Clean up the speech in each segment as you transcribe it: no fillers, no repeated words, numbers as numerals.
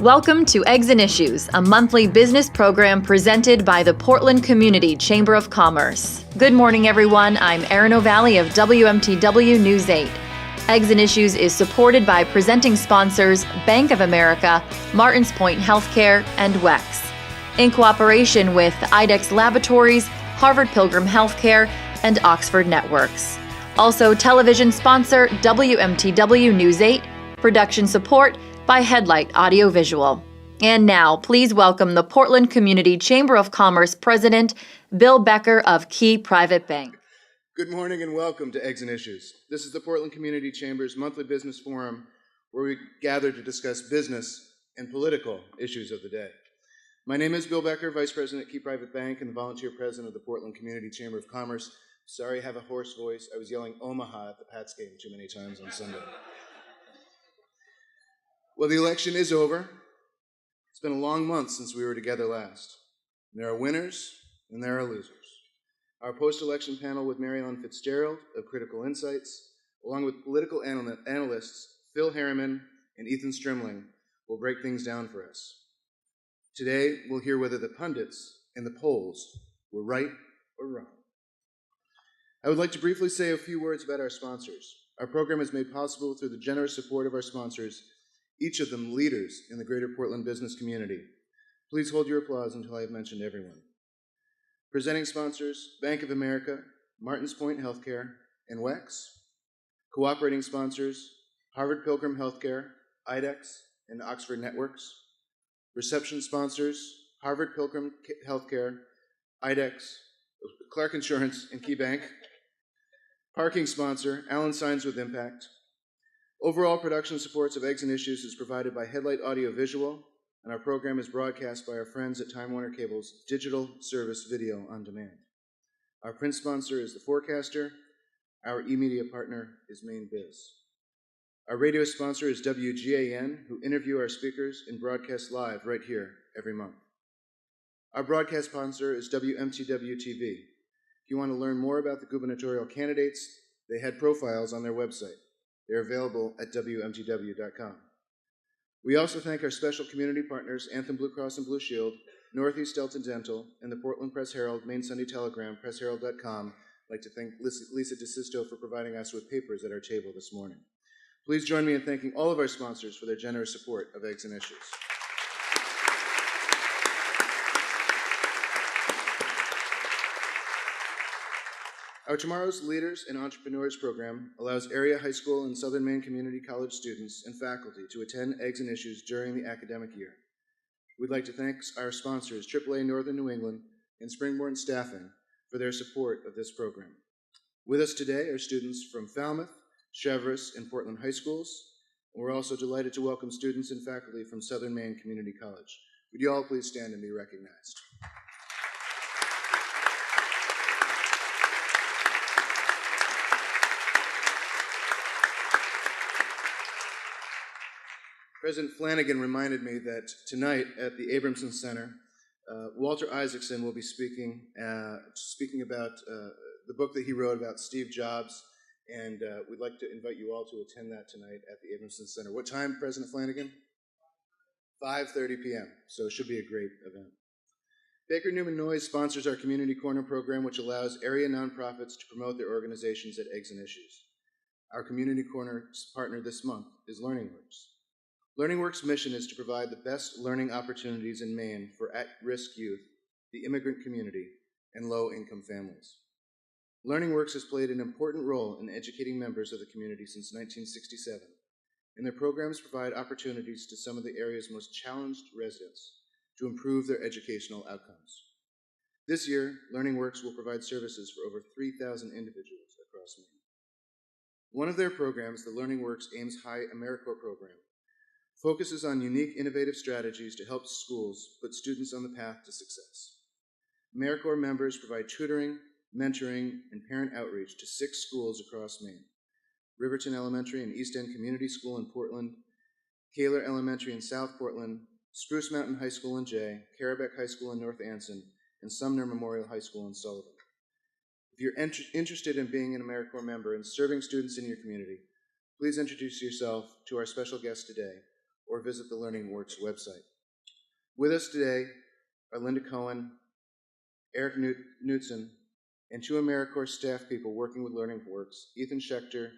Welcome to Eggs and Issues, a monthly business program presented by the Portland Community Chamber of Commerce. Good morning, everyone. I'm Erin O'Valley of WMTW News 8. Eggs and Issues is supported by presenting sponsors Bank of America, Martins Point Healthcare, and WEX, in cooperation with IDEX Laboratories, Harvard Pilgrim Healthcare, and Oxford Networks. Also, television sponsor WMTW News 8, production support by Headlight Audiovisual. And now, please welcome the Portland Community Chamber of Commerce President, Bill Becker of Key Private Bank. Good morning and welcome to Eggs and Issues. This is the Portland Community Chamber's monthly business forum where we gather to discuss business and political issues of the day. My name is Bill Becker, Vice President at Key Private Bank and the Volunteer President of the Portland Community Chamber of Commerce. Sorry I have a hoarse voice. I was yelling Omaha at the Pats game too many times on Sunday. Well, the election is over. It's been a long month since we were together last. There are winners and there are losers. Our post-election panel with MaryEllen FitzGerald of Critical Insights, along with political analysts Phil Harriman and Ethan Strimling, will break things down for us. Today, we'll hear whether the pundits and the polls were right or wrong. I would like to briefly say a few words about our sponsors. Our program is made possible through the generous support of our sponsors, each of them leaders in the greater Portland business community. Please hold your applause until I have mentioned everyone. Presenting sponsors, Bank of America, Martins Point Healthcare, and WEX. Cooperating sponsors, Harvard Pilgrim Healthcare, IDEX, and Oxford Networks. Reception sponsors, Harvard Pilgrim Healthcare, IDEX, Clark Insurance, and Key Bank. Parking sponsor, Allen Signs with Impact. Overall production supports of Eggs and Issues is provided by Headlight Audiovisual, and our program is broadcast by our friends at Time Warner Cable's Digital Service Video on Demand. Our print sponsor is The Forecaster. Our e-media partner is Main Biz. Our radio sponsor is WGAN, who interview our speakers and broadcast live right here every month. Our broadcast sponsor is WMTW TV. If you want to learn more about the gubernatorial candidates, they had profiles on their website. They're available at WMTW.com. We also thank our special community partners, Anthem Blue Cross and Blue Shield, Northeast Delta Dental, and the Portland Press Herald, Main Sunday Telegram, PressHerald.com. I'd like to thank Lisa DeSisto for providing us with papers at our table this morning. Please join me in thanking all of our sponsors for their generous support of Eggs and Issues. Our Tomorrow's Leaders and Entrepreneurs program allows area high school and Southern Maine Community College students and faculty to attend Eggs and Issues during the academic year. We'd like to thank our sponsors, AAA Northern New England and Springborn Staffing, for their support of this program. With us today are students from Falmouth, Cheverus, and Portland High Schools, and we're also delighted to welcome students and faculty from Southern Maine Community College. Would you all please stand and be recognized? President Flanagan reminded me that tonight at the Abramson Center, Walter Isaacson will be speaking about the book that he wrote about Steve Jobs, and we'd like to invite you all to attend that tonight at the Abramson Center. What time, President Flanagan? 5:30 p.m., so it should be a great event. Baker Newman Noyes sponsors our Community Corner program, which allows area nonprofits to promote their organizations at Eggs and Issues. Our Community Corner partner this month is LearningWorks. LearningWorks' mission is to provide the best learning opportunities in Maine for at-risk youth, the immigrant community, and low-income families. LearningWorks has played an important role in educating members of the community since 1967, and their programs provide opportunities to some of the area's most challenged residents to improve their educational outcomes. This year, LearningWorks will provide services for over 3,000 individuals across Maine. One of their programs, the LearningWorks Ames High AmeriCorps program, focuses on unique, innovative strategies to help schools put students on the path to success. AmeriCorps members provide tutoring, mentoring, and parent outreach to 6 schools across Maine: Riverton Elementary and East End Community School in Portland, Kaler Elementary in South Portland, Spruce Mountain High School in Jay, Carabec High School in North Anson, and Sumner Memorial High School in Sullivan. If you're interested in being an AmeriCorps member and serving students in your community, please introduce yourself to our special guest today, or visit the Learning Works website. With us today are Linda Cohen, Eric Knutson, and two AmeriCorps staff people working with Learning Works, Ethan Schechter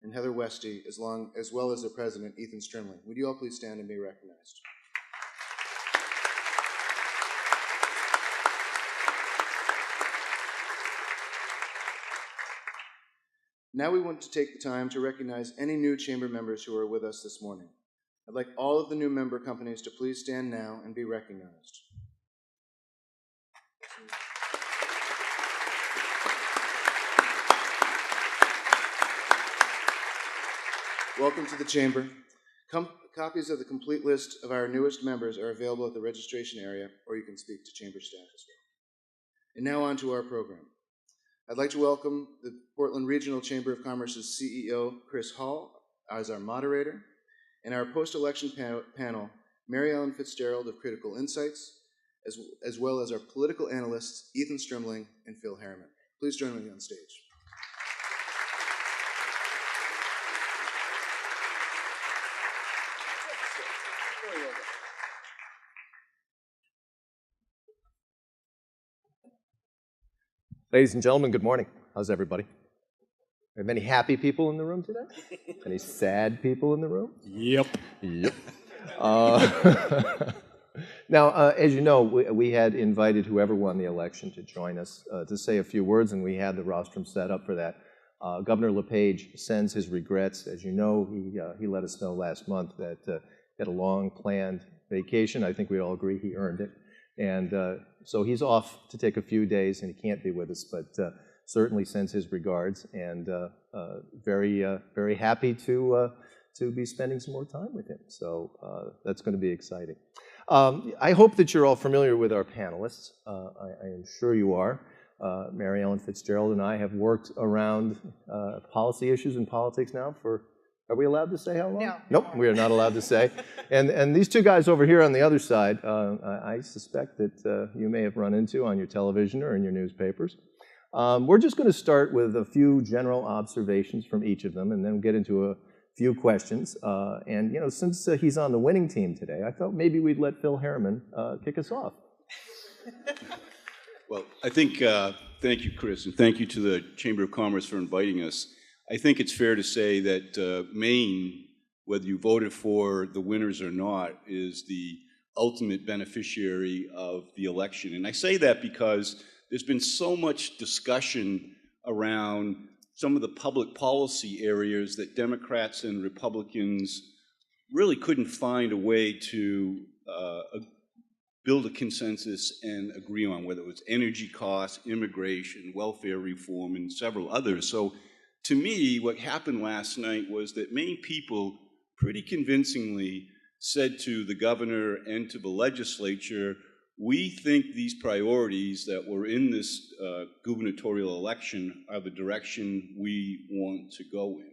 and Heather Westy, as well as their president, Ethan Strimling. Would you all please stand and be recognized? Now we want to take the time to recognize any new chamber members who are with us this morning. I'd like all of the new member companies to please stand now and be recognized. Welcome to the chamber. Copies of the complete list of our newest members are available at the registration area, or you can speak to chamber staff as well. And now on to our program. I'd like to welcome the Portland Regional Chamber of Commerce's CEO, Chris Hall, as our moderator, and our post-election panel, MaryEllen FitzGerald of Critical Insights, as well as our political analysts, Ethan Strimling and Phil Harriman. Please join me on stage. Ladies and gentlemen, good morning. How's everybody? Are there many happy people in the room today? Any sad people in the room? Yep. Now, as you know, we had invited whoever won the election to join us to say a few words, and we had the rostrum set up for that. Governor LePage sends his regrets. As you know, he let us know last month that he had a long-planned vacation. I think we all agree he earned it. And so he's off to take a few days, and he can't be with us, but certainly sends his regards, and very happy to be spending some more time with him. So that's going to be exciting. I hope that you're all familiar with our panelists. I am sure you are. MaryEllen FitzGerald and I have worked around policy issues and politics now for, are we allowed to say how long? No. Nope, we are not allowed to say. And these two guys over here on the other side, I suspect that you may have run into on your television or in your newspapers. We're just going to start with a few general observations from each of them, and then get into a few questions. And you know, since he's on the winning team today, I thought maybe we'd let Phil Harriman kick us off. Well, I think, thank you, Chris, and thank you to the Chamber of Commerce for inviting us. I think it's fair to say that Maine, whether you voted for the winners or not, is the ultimate beneficiary of the election. And I say that because there's been so much discussion around some of the public policy areas that Democrats and Republicans really couldn't find a way to build a consensus and agree on, whether it was energy costs, immigration, welfare reform, and several others. So to me, what happened last night was that Maine people pretty convincingly said to the governor and to the legislature, we think these priorities that were in this gubernatorial election are the direction we want to go in.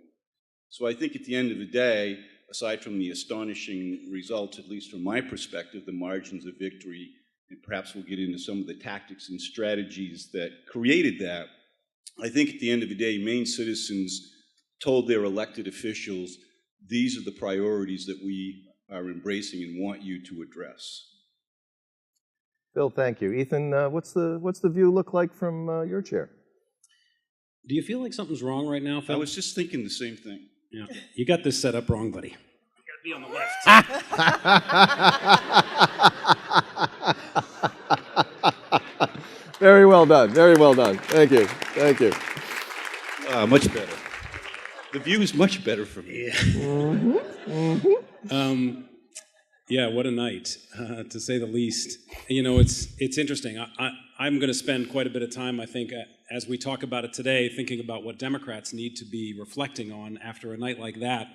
So I think at the end of the day, aside from the astonishing results, at least from my perspective, the margins of victory, and perhaps we'll get into some of the tactics and strategies that created that, I think at the end of the day, Maine citizens told their elected officials, these are the priorities that we are embracing and want you to address. Phil, thank you. Ethan, what's the view look like from your chair? Do you feel like something's wrong right now, Phil? I was just thinking the same thing. Yeah. You got this set up wrong, buddy. You got to be on the left. Very well done. Very well done. Thank you. Thank you. Much better. The view is much better for me. Yeah. Yeah, what a night, to say the least. You know, it's interesting. I'm going to spend quite a bit of time, I think, as we talk about it today, thinking about what Democrats need to be reflecting on after a night like that.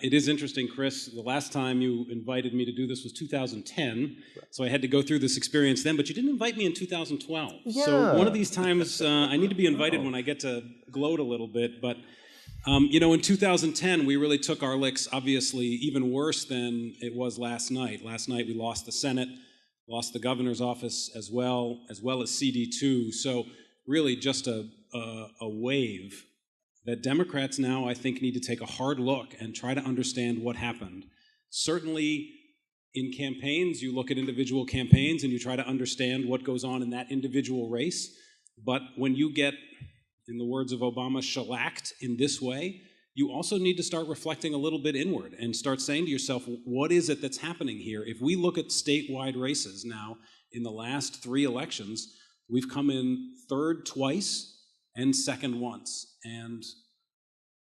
It is interesting, Chris, the last time you invited me to do this was 2010, so I had to go through this experience then, but you didn't invite me in 2012. Yeah. So one of these times, I need to be invited when I get to gloat a little bit, but you know, in 2010, we really took our licks, obviously, even worse than it was last night. Last night, we lost the Senate, lost the governor's office as well as CD2. So really just a wave that Democrats now, I think, need to take a hard look and try to understand what happened. Certainly, in campaigns, you look at individual campaigns and you try to understand what goes on in that individual race. But when you get, in the words of Obama, shellacked in this way, you also need to start reflecting a little bit inward and start saying to yourself, what is it that's happening here? If we look at statewide races now, in the last 3 elections, we've come in third twice and second once. And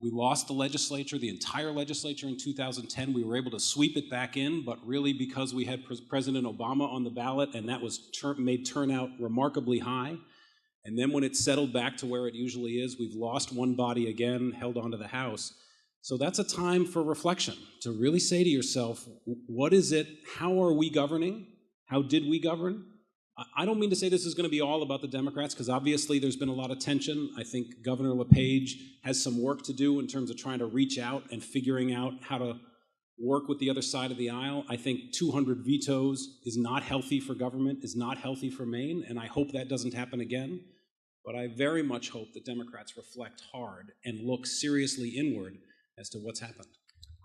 we lost the legislature, the entire legislature in 2010. We were able to sweep it back in, but really because we had President Obama on the ballot, and that was made turnout remarkably high. And then when it settled back to where it usually is, we've lost one body again, held onto the House. So that's a time for reflection, to really say to yourself, what is it, how are we governing? How did we govern? I don't mean to say this is going to be all about the Democrats, because obviously there's been a lot of tension. I think Governor LePage has some work to do in terms of trying to reach out and figuring out how to work with the other side of the aisle. I think 200 vetoes is not healthy for government, is not healthy for Maine, and I hope that doesn't happen again. But I very much hope that Democrats reflect hard and look seriously inward as to what's happened.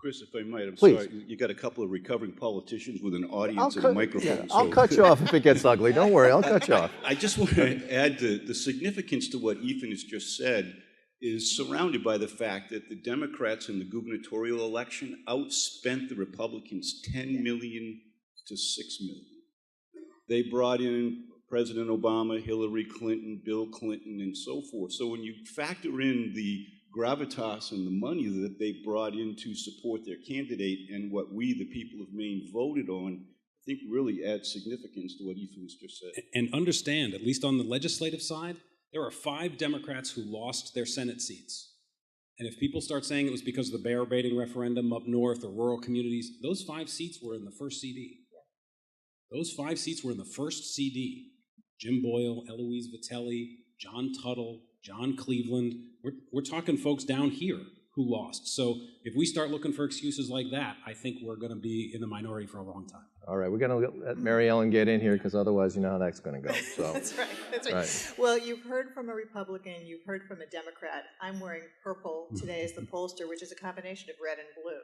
Chris, if I might, I'm Please. sorry, you got a couple of recovering politicians with an audience and a microphone. Yeah, I'll cut you off if it gets ugly. Don't worry, I'll cut you off. I just want to add the significance to what Ethan has just said is surrounded by the fact that the Democrats in the gubernatorial election outspent the Republicans $10 million to $6 million. They brought in President Obama, Hillary Clinton, Bill Clinton, and so forth. So when you factor in the gravitas and the money that they brought in to support their candidate and what we, the people of Maine, voted on, I think really adds significance to what Ethan has just said. And understand, at least on the legislative side, there are 5 Democrats who lost their Senate seats. And if people start saying it was because of the bear baiting referendum up north or rural communities, those 5 seats were in the first CD. Those 5 seats were in the first CD. Jim Boyle, Eloise Vitelli, John Tuttle, John Cleveland. We're talking folks down here who lost. So if we start looking for excuses like that, I think we're going to be in the minority for a long time. All right, we're going to let MaryEllen get in here, because otherwise you know how that's going to go. So. That's right. That's right. Well, you've heard from a Republican, you've heard from a Democrat. I'm wearing purple today as the pollster, which is a combination of red and blue.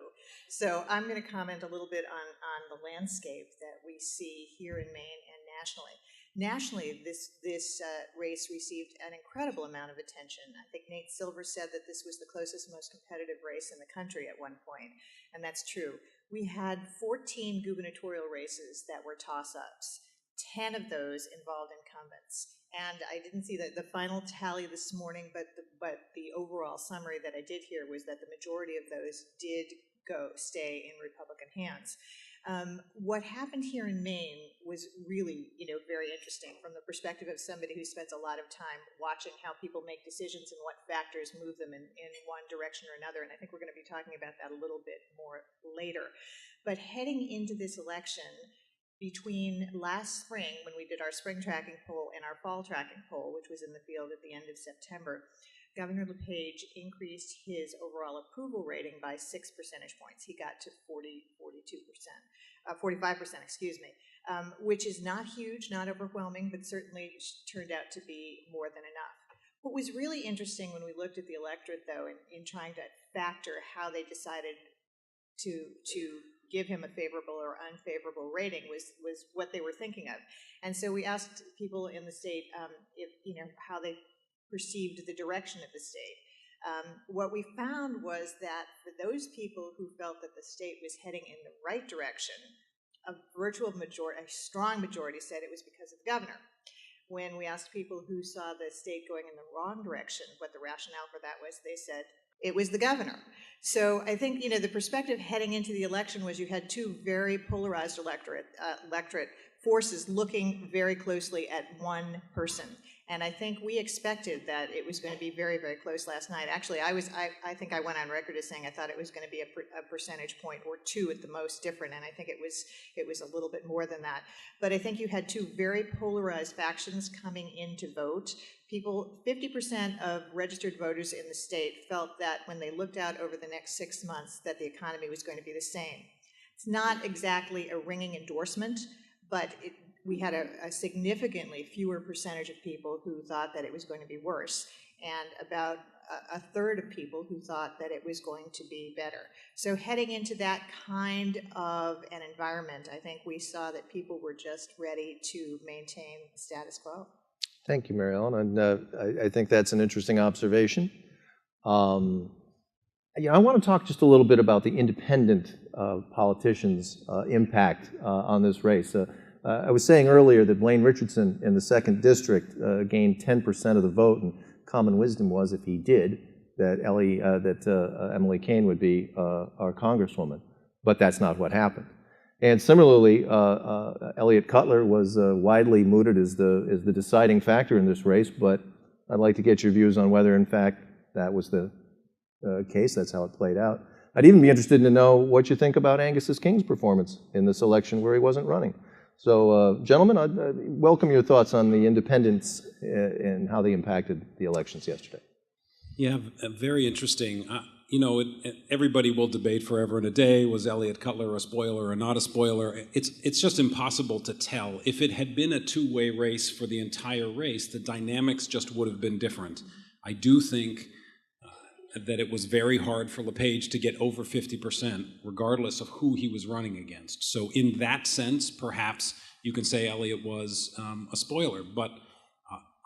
So I'm going to comment a little bit on the landscape that we see here in Maine and nationally. Nationally, this race received an incredible amount of attention. I think Nate Silver said that this was the closest, most competitive race in the country at one point, and that's true. We had 14 gubernatorial races that were toss-ups. 10 of those involved incumbents. And I didn't see the final tally this morning, but the overall summary that I did hear was that the majority of those did stay in Republican hands. What happened here in Maine was really, very interesting from the perspective of somebody who spends a lot of time watching how people make decisions and what factors move them in one direction or another. And I think we're going to be talking about that a little bit more later. But heading into this election, between last spring, when we did our spring tracking poll, and our fall tracking poll, which was in the field at the end of September, Governor LePage increased his overall approval rating by 6 percentage points. He got to 45%, excuse me, which is not huge, not overwhelming, but certainly turned out to be more than enough. What was really interesting when we looked at the electorate, though, in trying to factor how they decided to give him a favorable or unfavorable rating was what they were thinking of. And so we asked people in the state how they perceived the direction of the state. What we found was that for those people who felt that the state was heading in the right direction, a strong majority said it was because of the governor. When we asked people who saw the state going in the wrong direction, what the rationale for that was, they said it was the governor. So I think, the perspective heading into the election was you had 2 very polarized electorate forces looking very closely at one person. And I think we expected that it was going to be very, very close last night. Actually, I think I went on record as saying I thought it was going to be a percentage point or 2 at the most different, and I think it was a little bit more than that. But I think you had 2 very polarized factions coming in to vote. 50% of registered voters in the state felt that when they looked out over the next 6 months that the economy was going to be the same. It's not exactly a ringing endorsement, but we had a significantly fewer percentage of people who thought that it was going to be worse. And about a third of people who thought that it was going to be better. So heading into that kind of an environment, I think we saw that people were just ready to maintain the status quo. Thank you, MaryEllen. And I think that's an interesting observation. I want to talk just a little bit about the independent politicians' impact on this race. I was saying earlier that Blaine Richardson in the 2nd District gained 10% of the vote, and common wisdom was if he did, that Emily Kane would be our Congresswoman. But that's not what happened. And similarly, Elliott Cutler was widely mooted as the deciding factor in this race, but I'd like to get your views on whether, in fact, that was the case, that's how it played out. I'd even be interested to know what you think about Angus King's performance in this election where he wasn't running. So, gentlemen, I'd welcome your thoughts on the independents and how they impacted the elections yesterday. Yeah, very interesting. Everybody will debate forever and a day, was Elliott Cutler a spoiler or not a spoiler? It's just impossible to tell. If it had been a two-way race for the entire race, the dynamics just would have been different. I do think that it was very hard for LePage to get over 50%, regardless of who he was running against. So in that sense, perhaps you can say Elliott was a spoiler. But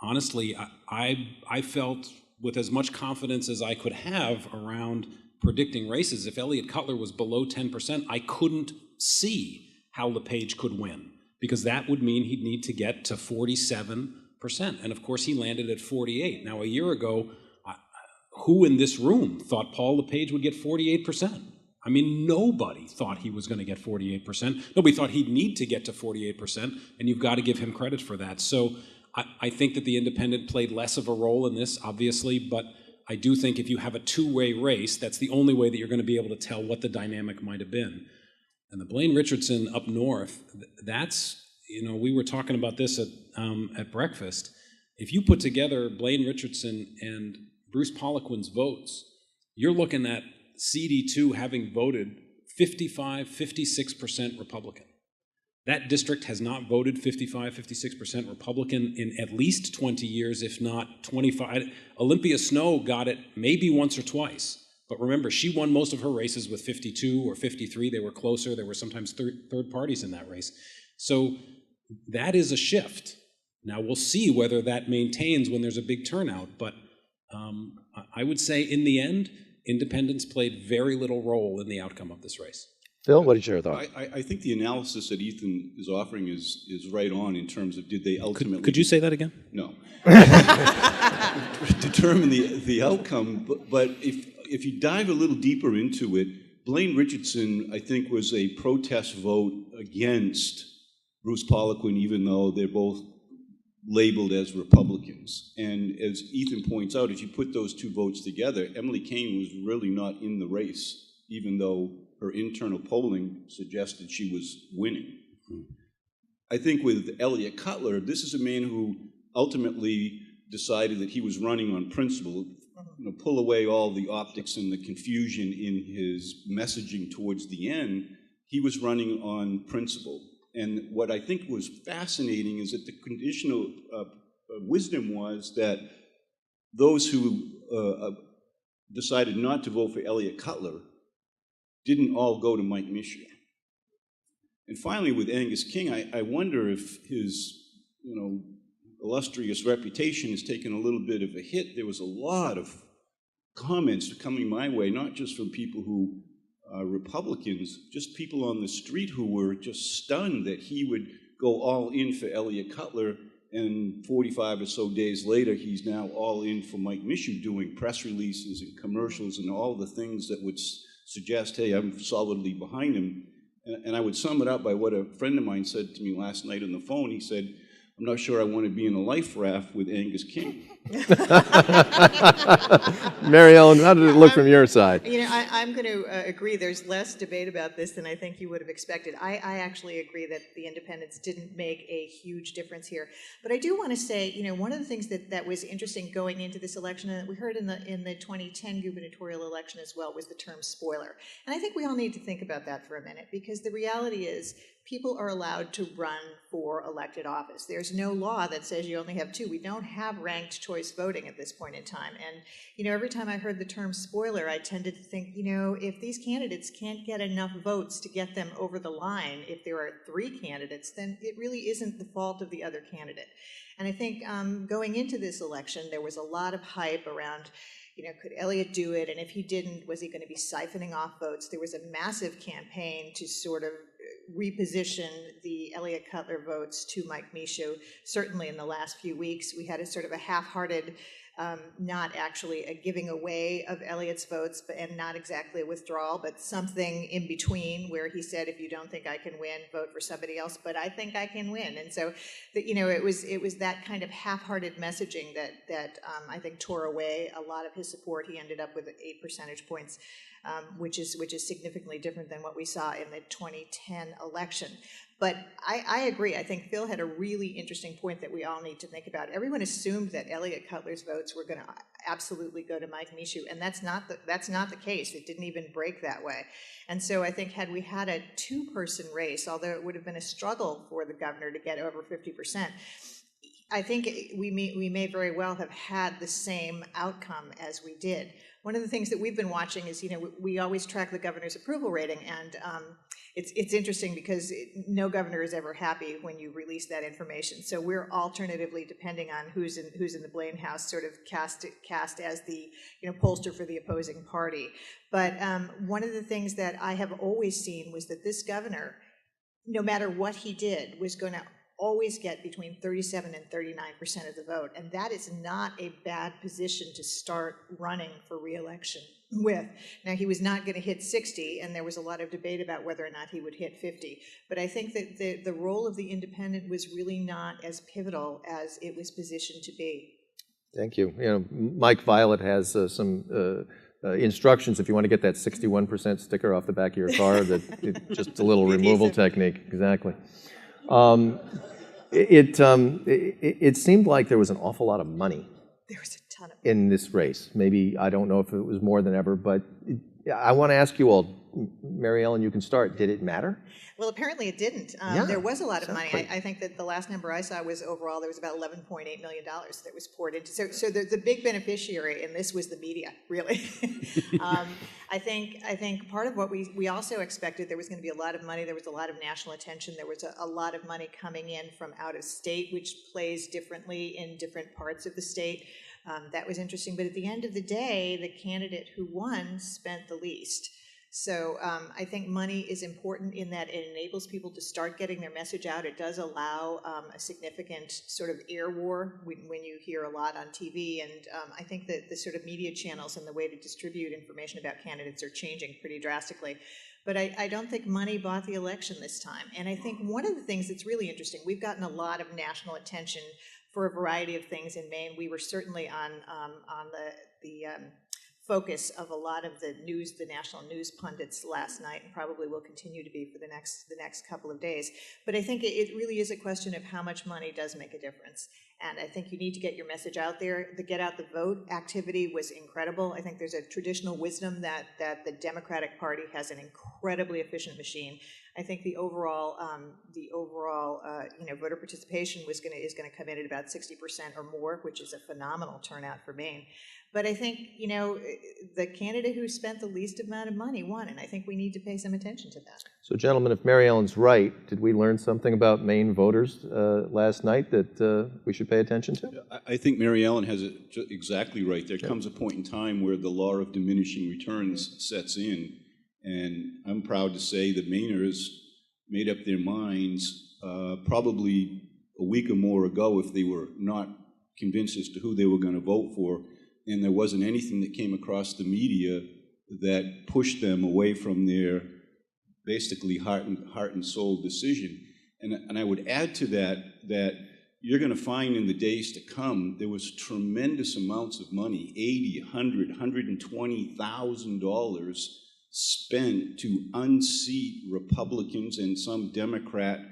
honestly, I felt with as much confidence as I could have around predicting races. If Elliott Cutler was below 10%, I couldn't see how LePage could win, because that would mean he'd need to get to 47%. And of course, he landed at 48%. Now, a year ago, who in this room thought Paul LePage would get 48%? I mean, nobody thought he was going to get 48%. Nobody thought he'd need to get to 48%, and you've got to give him credit for that. So I think that the independent played less of a role in this, obviously, but I do think if you have a two-way race, that's the only way that you're going to be able to tell what the dynamic might have been. And the Blaine Richardson up north, that's, we were talking about this at breakfast. If you put together Blaine Richardson and Bruce Poliquin's votes, you're looking at CD2 having voted 56% Republican. That district has not voted 56% Republican in at least 20 years, if not 25. Olympia Snow got it maybe once or twice. But remember, she won most of her races with 52 or 53. They were closer. There were sometimes third parties in that race. So that is a shift. Now, we'll see whether that maintains when there's a big turnout. But I would say in the end, independents played very little role in the outcome of this race. Phil, what is your thought? I think the analysis that Ethan is offering is right on in terms of did they ultimately... Could you say that again? No. Determine the outcome, but if you dive a little deeper into it, Blaine Richardson, I think, was a protest vote against Bruce Poliquin, even though they're both labeled as Republicans. And as Ethan points out, if you put those two votes together, Emily Kane was really not in the race, even though her internal polling suggested she was winning. I think with Elliott Cutler, this is a man who ultimately decided that he was running on principle, pull away all the optics and the confusion in his messaging towards the end. He was running on principle. And what I think was fascinating is that the conditional wisdom was that those who decided not to vote for Elliott Cutler didn't all go to Mike Mishu. And finally, with Angus King, I wonder if his illustrious reputation has taken a little bit of a hit. There was a lot of comments coming my way, not just from people who are Republicans, just people on the street who were just stunned that he would go all in for Elliott Cutler, and 45 or so days later, he's now all in for Mike Mishu, doing press releases and commercials and all the things that would suggest, hey, I'm solidly behind him. And I would sum it up by what a friend of mine said to me last night on the phone. He said, I'm not sure I want to be in a life raft with Angus King. MaryEllen, how did it look from your side? I'm going to agree. There's less debate about this than I think you would have expected. I actually agree that the independents didn't make a huge difference here. But I do want to say, one of the things that was interesting going into this election, and that we heard in the 2010 gubernatorial election as well, was the term spoiler. And I think we all need to think about that for a minute, because the reality is people are allowed to run for elected office. There's no law that says you only have 2. We don't have ranked choice voting at this point in time. And, every time I heard the term spoiler, I tended to think, if these candidates can't get enough votes to get them over the line, if there are 3 candidates, then it really isn't the fault of the other candidate. And I think going into this election, there was a lot of hype around, could Elliott do it? And if he didn't, was he going to be siphoning off votes? There was a massive campaign to sort of reposition the Elliott Cutler votes to Mike Michaud. Certainly in the last few weeks, we had a sort of a half-hearted, not actually a giving away of Elliott's votes, and not exactly a withdrawal, but something in between where he said, if you don't think I can win, vote for somebody else, but I think I can win. And so, it was that kind of half-hearted messaging that I think tore away a lot of his support. He ended up with 8 percentage points, which is significantly different than what we saw in the 2010 election. But I agree. I think Phil had a really interesting point that we all need to think about. Everyone assumed that Elliott Cutler's votes were going to absolutely go to Mike Michaud, and that's not the case. It didn't even break that way. And so I think had we had a 2-person race, although it would have been a struggle for the governor to get over 50%, I think we may very well have had the same outcome as we did. One of the things that we've been watching is, we always track the governor's approval rating, and it's interesting because no governor is ever happy when you release that information. So we're alternatively, depending on who's in the Blaine House, sort of cast as the pollster for the opposing party. But one of the things that I have always seen was that this governor, no matter what he did, was going to always get between 37 and 39% of the vote. And that is not a bad position to start running for re-election with. Now, he was not going to hit 60, and there was a lot of debate about whether or not he would hit 50. But I think that the role of the independent was really not as pivotal as it was positioned to be. Thank you. Mike Violet has some instructions if you want to get that 61% sticker off the back of your car, just a little removal technique. Exactly. It seemed like there was an awful lot of money. There was a ton of money in this race. Maybe, I don't know if it was more than ever, but I want to ask you all, MaryEllen, you can start. Did it matter? Well, apparently it didn't. There was a lot of money. I think that the last number I saw was overall there was about $11.8 million that was poured into. So the big beneficiary in this was the media, really. I think part of what we also expected, there was going to be a lot of money. There was a lot of national attention. There was a lot of money coming in from out of state, which plays differently in different parts of the state. That was interesting. But at the end of the day, the candidate who won spent the least. So I think money is important in that it enables people to start getting their message out. It does allow a significant sort of air war when you hear a lot on TV. And I think that the sort of media channels and the way to distribute information about candidates are changing pretty drastically. But I don't think money bought the election this time. And I think one of the things that's really interesting, we've gotten a lot of national attention for a variety of things in Maine. We were certainly on the focus of a lot of the national news pundits last night, and probably will continue to be for the next couple of days. But I think it really is a question of how much money does make a difference. And I think you need to get your message out there. The Get Out the Vote activity was incredible. I think there's a traditional wisdom that the Democratic Party has an incredibly efficient machine. I think the overall voter participation is going to come in at about 60% or more, which is a phenomenal turnout for Maine. But I think, the candidate who spent the least amount of money won, and I think we need to pay some attention to that. So, gentlemen, if MaryEllen's right, did we learn something about Maine voters last night that we should pay attention to? I think MaryEllen has it exactly right. There comes a point in time where the law of diminishing returns sets in, and I'm proud to say that Mainers made up their minds probably a week or more ago if they were not convinced as to who they were going to vote for. And there wasn't anything that came across the media that pushed them away from their basically heart and soul decision. And I would add to that you're going to find in the days to come there was tremendous amounts of money, $80,000, $100,000, $120,000 spent to unseat Republicans and some Democratic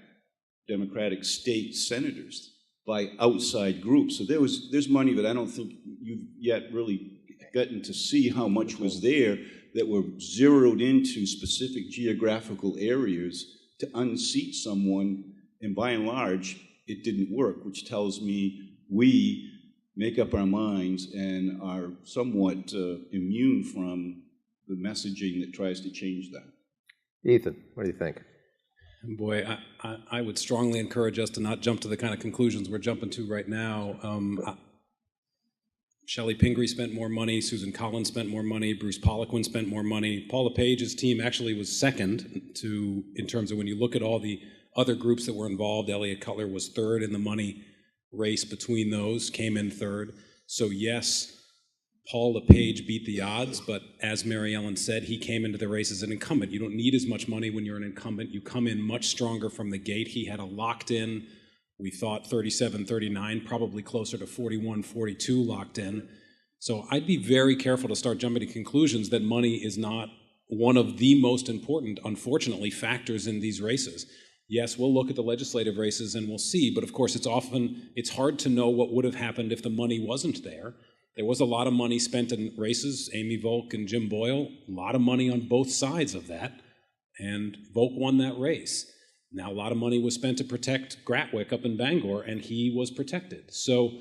state senators by outside groups. So there's money that I don't think you've yet really gotten to see how much was there that were zeroed into specific geographical areas to unseat someone, and by and large, it didn't work, which tells me we make up our minds and are somewhat immune from the messaging that tries to change that. Ethan, what do you think? Boy, I would strongly encourage us to not jump to the kind of conclusions we're jumping to right now. Shelley Pingree spent more money, Susan Collins spent more money, Bruce Poliquin spent more money. Paul LePage's team actually was second in terms of when you look at all the other groups that were involved. Elliot Cutler was third in the money race between those, came in third. So yes, Paul LePage beat the odds, but as MaryEllen said, he came into the race as an incumbent. You don't need as much money when you're an incumbent. You come in much stronger from the gate. He had a locked in, we thought 37, 39, probably closer to 41, 42 locked in. So I'd be very careful to start jumping to conclusions that money is not one of the most important, unfortunately, factors in these races. Yes, we'll look at the legislative races and we'll see, but of course it's hard to know what would have happened if the money wasn't there. There was a lot of money spent in races, Amy Volk and Jim Boyle, a lot of money on both sides of that, and Volk won that race. Now, a lot of money was spent to protect Gratwick up in Bangor, and he was protected. So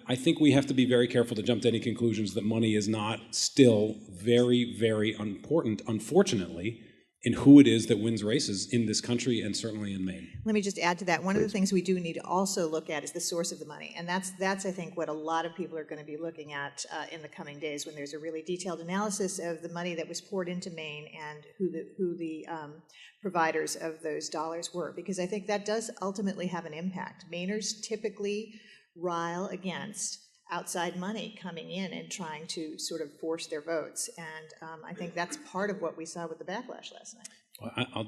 I think we have to be very careful to jump to any conclusions that money is not still very, very important, unfortunately, in who it is that wins races in this country and certainly in Maine. Let me just add to that. One of the things we do need to also look at is the source of the money. And that's I think, what a lot of people are going to be looking at in the coming days when there's a really detailed analysis of the money that was poured into Maine and who the providers of those dollars were. Because I think that does ultimately have an impact. Mainers typically rile against outside money coming in and trying to sort of force their votes. And I think that's part of what we saw with the backlash last night. Well,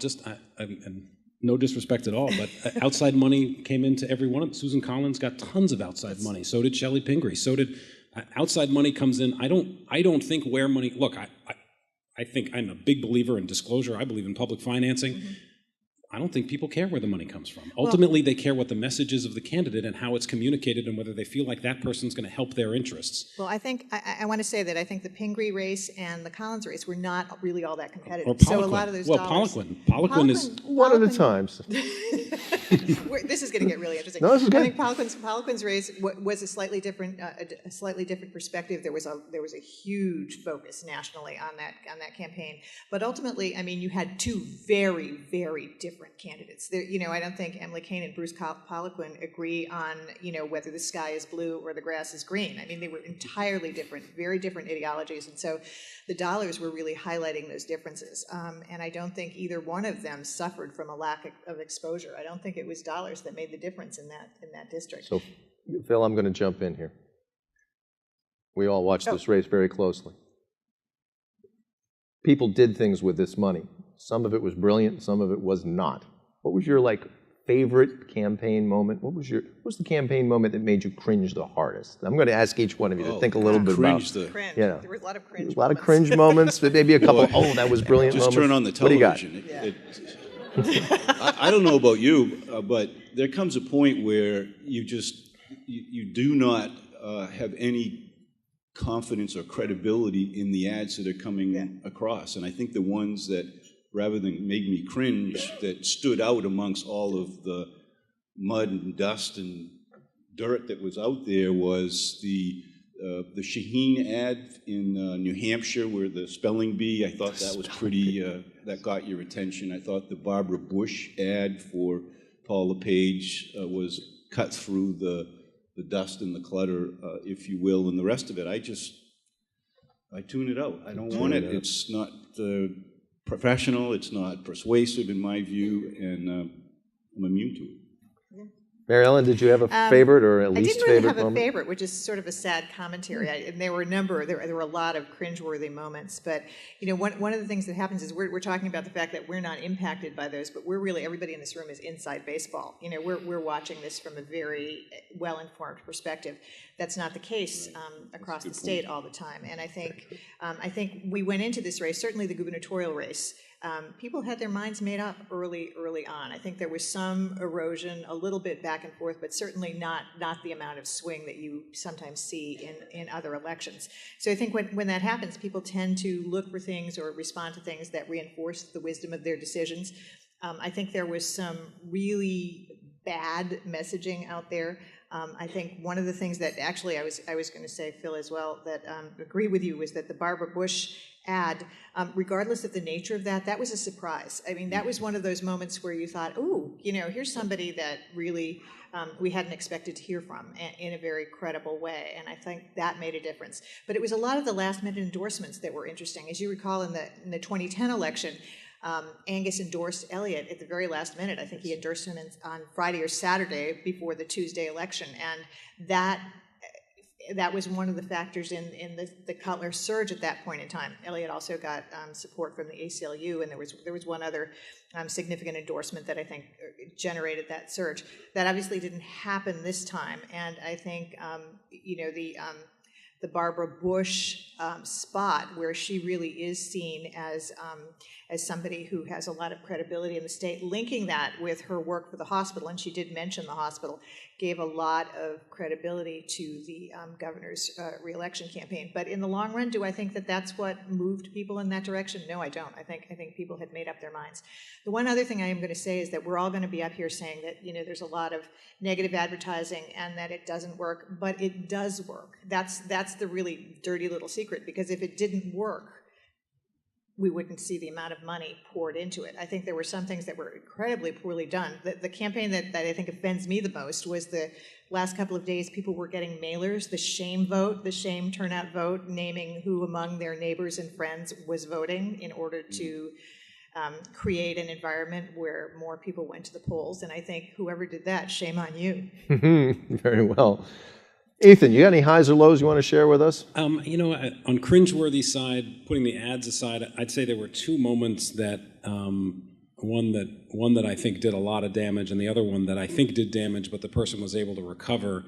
and no disrespect at all, but outside money came into every one of them. Susan Collins got tons of outside money. So did Shelley Pingree. So did outside money comes in. I don't think where money, look, I think I'm a big believer in disclosure. I believe in public financing. Mm-hmm. I don't think people care where the money comes from. Ultimately, they care what the message is of the candidate and how it's communicated and whether they feel like that person's going to help their interests. Well, I think, I want to say that I think the Pingree race and the Collins race were not really all that competitive. Or Poliquin. So a lot of those dollars... Poliquin is... One at a time. This is going to get really interesting. No, this is good. I think Poliquin's race was a slightly different perspective. There was a huge focus nationally on that campaign. But ultimately, I mean, you had two very, very different candidates. There, I don't think Emily Kane and Bruce Poliquin agree on, whether the sky is blue or the grass is green. I mean, they were entirely different, very different ideologies, and so the dollars were really highlighting those differences. And I don't think either one of them suffered from a lack of exposure. I don't think it was dollars that made the difference in that district. So, Phil, I'm going to jump in here. We all watched this race very closely. People did things with this money. Some of it was brilliant, some of it was not. What was your favorite campaign moment? What was the campaign moment that made you cringe the hardest? I'm going to ask each one of you to think a little bit about. Cringe. There were a lot of cringe. A lot of cringe moments, but maybe a couple. That was brilliant. Just moments. Turn on the television. What do you got? I don't know about you, but there comes a point where you do not have any confidence or credibility in the ads that are coming across. And I think the ones that, rather than make me cringe, that stood out amongst all of the mud and dust and dirt that was out there was the Shaheen ad in New Hampshire, where the spelling bee, I thought that was pretty, that got your attention. I thought the Barbara Bush ad for Paul LePage was cut through the dust and the clutter, if you will, and the rest of it. I tune it out. I don't want it. It's not professional, it's not persuasive in my view, and I'm immune to it. MaryEllen, did you have a favorite or at least favorite moment? I didn't really have a favorite, which is sort of a sad commentary. And there were a lot of cringeworthy moments. But one of the things that happens is we're talking about the fact that we're not impacted by those, but everybody in this room is inside baseball. We're watching this from a very well-informed perspective. That's not the case across the state all the time. And I think we went into this race, certainly the gubernatorial race. People had their minds made up early on. I think there was some erosion, a little bit back and forth, but certainly not the amount of swing that you sometimes see in other elections. So I think when that happens, people tend to look for things or respond to things that reinforce the wisdom of their decisions. I think there was some really bad messaging out there. I think one of the things that actually I was going to say, Phil, as well, that agree with you, was that the Barbara Bush ad, regardless of the nature of that, that was a surprise. I mean, that was one of those moments where you thought, ooh, here's somebody that really we hadn't expected to hear from in a very credible way, and I think that made a difference. But it was a lot of the last-minute endorsements that were interesting. As you recall, in the 2010 election, Angus endorsed Elliott at the very last minute. I think he endorsed him on Friday or Saturday before the Tuesday election, and that was one of the factors in the Cutler surge at that point in time. Elliott also got support from the ACLU, and there was one other significant endorsement that I think generated that surge. That obviously didn't happen this time, and I think the Barbara Bush spot, where she really is seen as somebody who has a lot of credibility in the state, linking that with her work for the hospital, and she did mention the hospital, gave a lot of credibility to the governor's re-election campaign. But in the long run, do I think that that's what moved people in that direction? No, I don't. I think people had made up their minds. The one other thing I am going to say is that we're all going to be up here saying that there's a lot of negative advertising and that it doesn't work, but it does work. That's the really dirty little secret, because if it didn't work, we wouldn't see the amount of money poured into it. I think there were some things that were incredibly poorly done. The campaign that I think offends me the most was the last couple of days people were getting mailers, the shame vote, the shame turnout vote, naming who among their neighbors and friends was voting in order to create an environment where more people went to the polls. And I think whoever did that, shame on you. Very well. Ethan, you got any highs or lows you want to share with us? On cringeworthy side, putting the ads aside, I'd say there were two moments that one that I think did a lot of damage, and the other one that I think did damage, but the person was able to recover.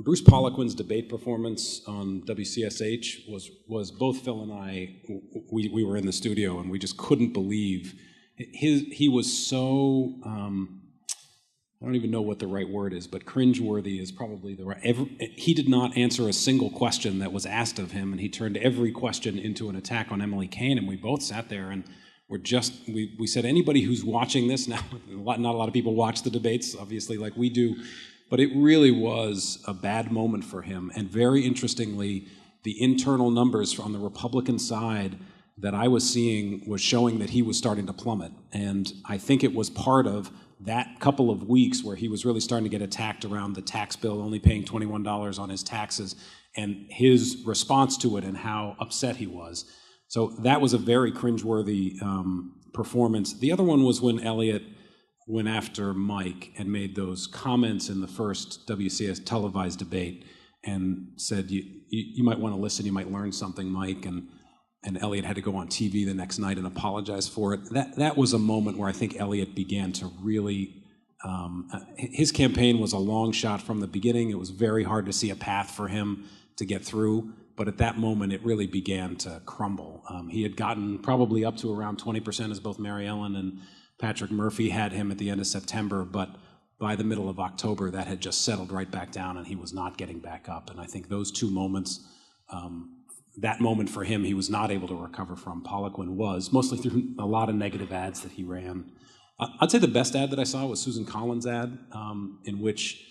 Bruce Poliquin's debate performance on WCSH was both Phil and I. We were in the studio, and we just couldn't believe he was so. I don't even know what the right word is, but cringeworthy is probably the right. He did not answer a single question that was asked of him, and he turned every question into an attack on Emily Kane, and we both sat there and we said, anybody who's watching this now, not a lot of people watch the debates, obviously, like we do, but it really was a bad moment for him. And very interestingly, the internal numbers on the Republican side that I was seeing was showing that he was starting to plummet, and I think it was part of that couple of weeks where he was really starting to get attacked around the tax bill, only paying $21 on his taxes, and his response to it and how upset he was. So that was a very cringeworthy performance. The other one was when Elliott went after Mike and made those comments in the first WCS televised debate and said, you might want to listen, you might learn something, Mike, and Elliott had to go on TV the next night and apologize for it. That was a moment where I think Elliott began to really, his campaign was a long shot from the beginning. It was very hard to see a path for him to get through, but at that moment it really began to crumble. He had gotten probably up to around 20%, as both MaryEllen and Patrick Murphy had him at the end of September, but by the middle of October that had just settled right back down and he was not getting back up. And I think those two moments, that moment for him, he was not able to recover from. Poliquin was, mostly through a lot of negative ads that he ran. I'd say the best ad that I saw was Susan Collins' ad, in which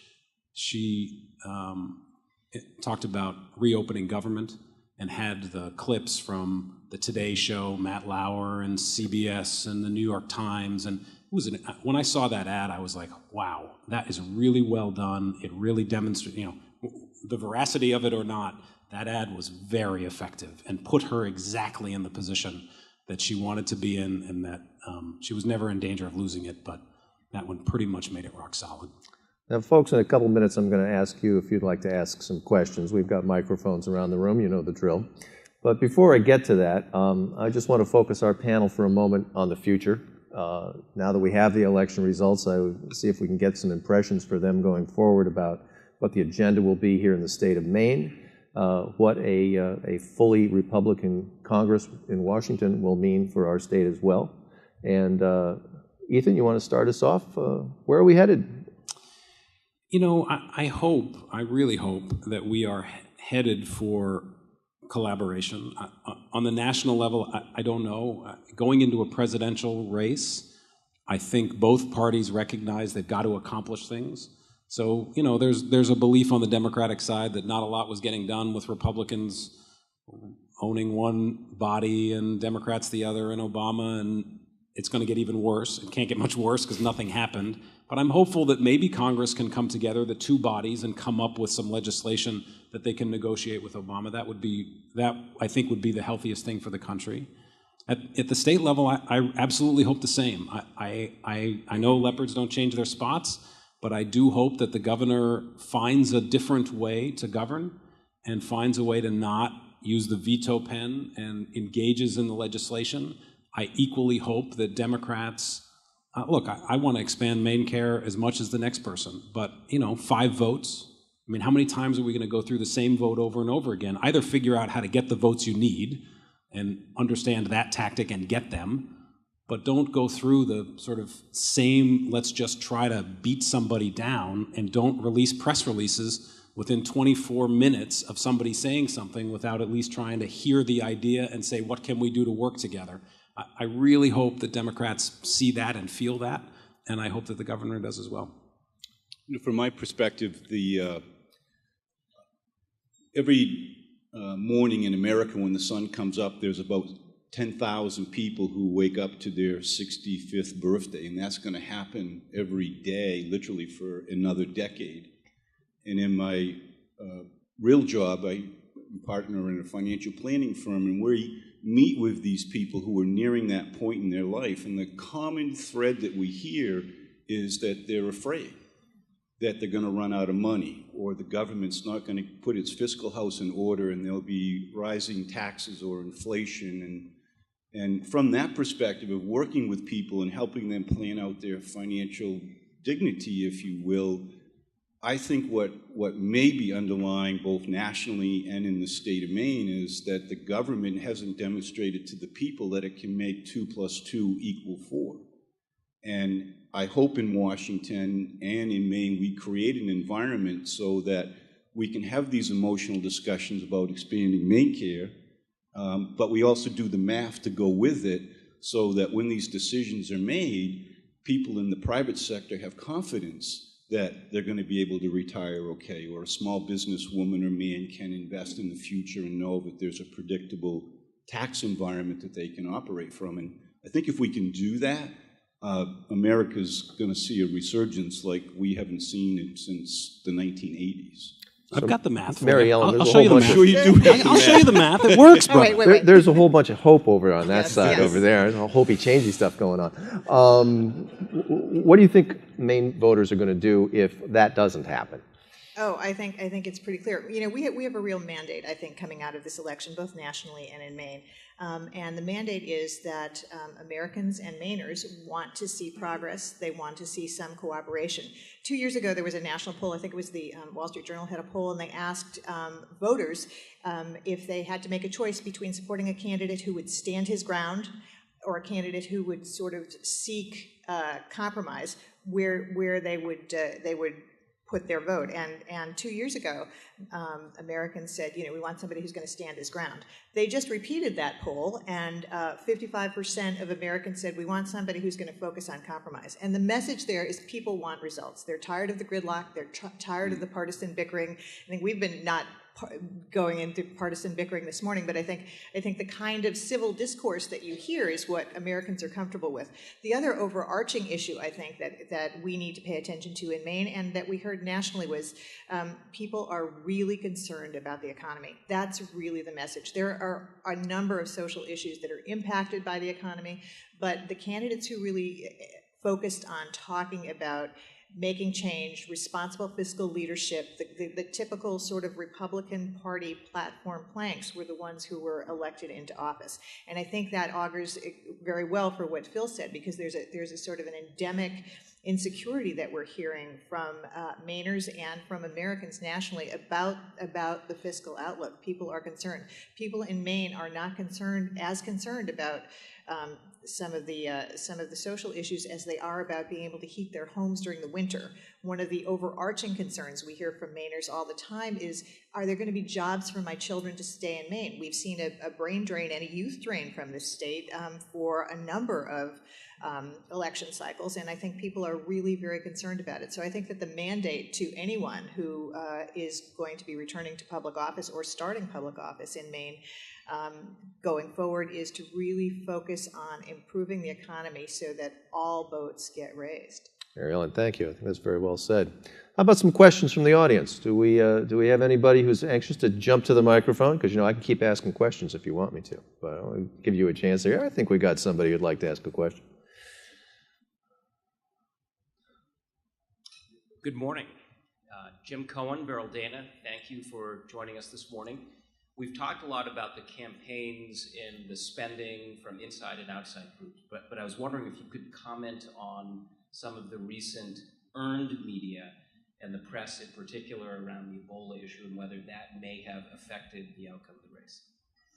she talked about reopening government and had the clips from the Today Show, Matt Lauer, and CBS, and the New York Times. And when I saw that ad, I was like, wow, that is really well done. It really demonstrates, the veracity of it or not, that ad was very effective and put her exactly in the position that she wanted to be in, and that she was never in danger of losing it, but that one pretty much made it rock solid. Now, folks, in a couple minutes, I'm going to ask you if you'd like to ask some questions. We've got microphones around the room, you know the drill. But before I get to that, I just want to focus our panel for a moment on the future. Now that we have the election results, I would see if we can get some impressions for them going forward about what the agenda will be here in the state of Maine, what a fully Republican Congress in Washington will mean for our state as well. And Ethan, you want to start us off? Where are we headed? I really hope that we are headed for collaboration. On the national level, I don't know. Going into a presidential race, I think both parties recognize they've got to accomplish things. So, you know, there's a belief on the Democratic side that not a lot was getting done with Republicans owning one body and Democrats the other, and Obama, and it's going to get even worse. It can't get much worse because nothing happened. But I'm hopeful that maybe Congress can come together, the two bodies, and come up with some legislation that they can negotiate with Obama. That I think would be the healthiest thing for the country. At the state level, I absolutely hope the same. I know leopards don't change their spots, but I do hope that the governor finds a different way to govern and finds a way to not use the veto pen and engages in the legislation. I equally hope that Democrats, look, I want to expand Maine Care as much as the next person, but, you know, 5 votes. I mean, how many times are we going to go through the same vote over and over again? Either figure out how to get the votes you need and understand that tactic and get them, but don't go through the sort of same, let's just try to beat somebody down, and don't release press releases within 24 minutes of somebody saying something without at least trying to hear the idea and say, what can we do to work together? I really hope that Democrats see that and feel that, and I hope that the governor does as well. From my perspective, every morning in America when the sun comes up, there's about 10,000 people who wake up to their 65th birthday, and that's going to happen every day, literally for another decade. And in my real job, I'm a partner in a financial planning firm, and we meet with these people who are nearing that point in their life, and the common thread that we hear is that they're afraid that they're going to run out of money, or the government's not going to put its fiscal house in order, and there'll be rising taxes or inflation. And from that perspective of working with people and helping them plan out their financial dignity, if you will, I think what may be underlying both nationally and in the state of Maine is that the government hasn't demonstrated to the people that it can make 2 + 2 = 4. And I hope in Washington and in Maine we create an environment so that we can have these emotional discussions about expanding Maine Care, but we also do the math to go with it so that when these decisions are made, people in the private sector have confidence that they're going to be able to retire okay, or a small business woman or man can invest in the future and know that there's a predictable tax environment that they can operate from. And I think if we can do that, America's going to see a resurgence like we haven't seen it since the 1980s. I've got the math. MaryEllen, I'll show you the math. Sure you do have the I'll show you the math. It works, bro. Wait. There's a whole bunch of hope over on that side yes. over there. There's a hopey, changey stuff going on. What do you think Maine voters are going to do if that doesn't happen? Oh, I think it's pretty clear. You know, we have a real mandate, I think, coming out of this election, both nationally and in Maine. And the mandate is that Americans and Mainers want to see progress. They want to see some cooperation. 2 years ago, there was a national poll. I think it was the Wall Street Journal had a poll, and they asked voters if they had to make a choice between supporting a candidate who would stand his ground or a candidate who would sort of seek compromise, where they would put their vote. And 2 years ago, Americans said, you know, we want somebody who's going to stand his ground. They just repeated that poll, and 55% of Americans said we want somebody who's going to focus on compromise. And the message there is people want results. They're tired of the gridlock. They're tired of the partisan bickering. I think we've been not going into partisan bickering this morning, but I think the kind of civil discourse that you hear is what Americans are comfortable with. The other overarching issue I think that we need to pay attention to in Maine, and that we heard nationally, was people are really concerned about the economy. That's really the message. There are a number of social issues that are impacted by the economy, but the candidates who really focused on talking about making change, responsible fiscal leadership, the typical sort of Republican Party platform planks were the ones who were elected into office. And I think that augurs very well for what Phil said, because there's a sort of an endemic insecurity that we're hearing from Mainers and from Americans nationally about the fiscal outlook. People are concerned. People in Maine are not concerned about some of the social issues as they are about being able to heat their homes during the winter. One of the overarching concerns we hear from Mainers all the time is, are there going to be jobs for my children to stay in Maine? We've seen a brain drain and a youth drain from this state for a number of election cycles, and I think people are really very concerned about it. So I think that the mandate to anyone who is going to be returning to public office or starting public office in Maine going forward is to really focus on improving the economy so that all boats get raised. MaryEllen, thank you. I think that's very well said. How about some questions from the audience? Do we have anybody who's anxious to jump to the microphone? Because, I can keep asking questions if you want me to, but I'll give you a chance there. I think we got somebody who'd like to ask a question. Good morning. Jim Cohen, Veraldana, thank you for joining us this morning. We've talked a lot about the campaigns and the spending from inside and outside groups, but I was wondering if you could comment on some of the recent earned media and the press in particular around the Ebola issue and whether that may have affected the outcome of the race.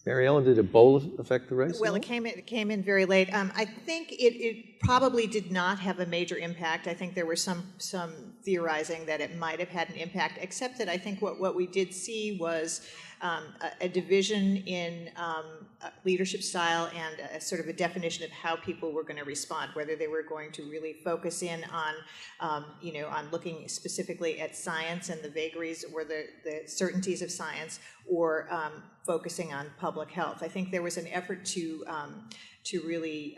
MaryEllen, did Ebola affect the race? Well, it came in very late. I think it probably did not have a major impact. I think there was some theorizing that it might have had an impact, except that I think what we did see was a division in leadership style and a sort of a definition of how people were going to respond, whether they were going to really focus in on, on looking specifically at science and the vagaries or the certainties of science, or focusing on public health. I think there was an effort to really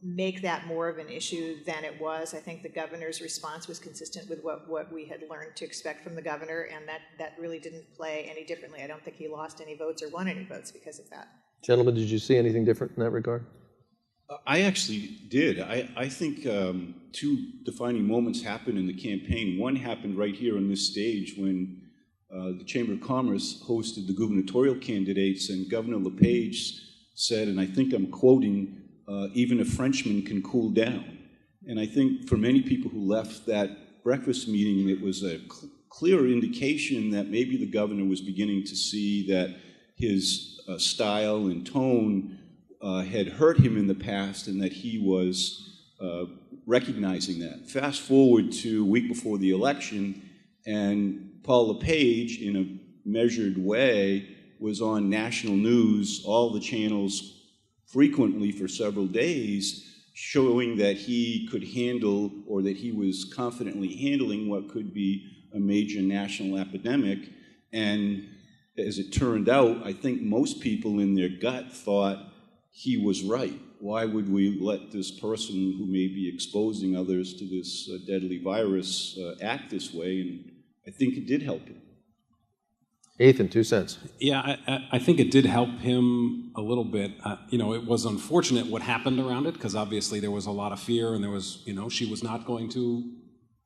make that more of an issue than it was. I think the governor's response was consistent with what we had learned to expect from the governor, and that really didn't play any differently. I don't think he lost any votes or won any votes because of that. Gentlemen, did you see anything different in that regard? I actually did. I think two defining moments happened in the campaign. One happened right here on this stage when the Chamber of Commerce hosted the gubernatorial candidates, and Governor LePage said, and I think I'm quoting, even a Frenchman can cool down. And I think for many people who left that breakfast meeting, it was a clear indication that maybe the governor was beginning to see that his style and tone had hurt him in the past, and that he was recognizing that. Fast forward to a week before the election, and Paul LePage, in a measured way, was on national news, all the channels, frequently for several days, showing that he could handle, or that he was confidently handling, what could be a major national epidemic. And as it turned out, I think most people in their gut thought he was right. Why would we let this person who may be exposing others to this deadly virus act this way? And I think it did help him. Ethan, 2 cents. Yeah, I think it did help him a little bit. It was unfortunate what happened around it, because obviously there was a lot of fear, and there was, she was not going to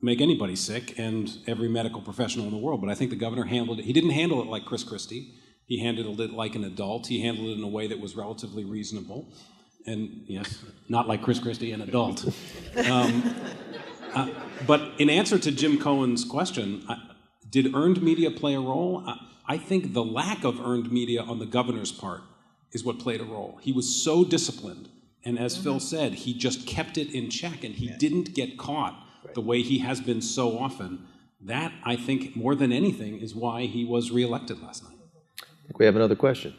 make anybody sick, and every medical professional in the world. But I think the governor handled it. He didn't handle it like Chris Christie. He handled it like an adult. He handled it in a way that was relatively reasonable. And yes, not like Chris Christie, an adult. But in answer to Jim Cohen's question, did earned media play a role? I think the lack of earned media on the governor's part is what played a role. He was so disciplined, and as Phil said, he just kept it in check, and he didn't get caught the way he has been so often. That, I think, more than anything, is why he was reelected last night. I think we have another question.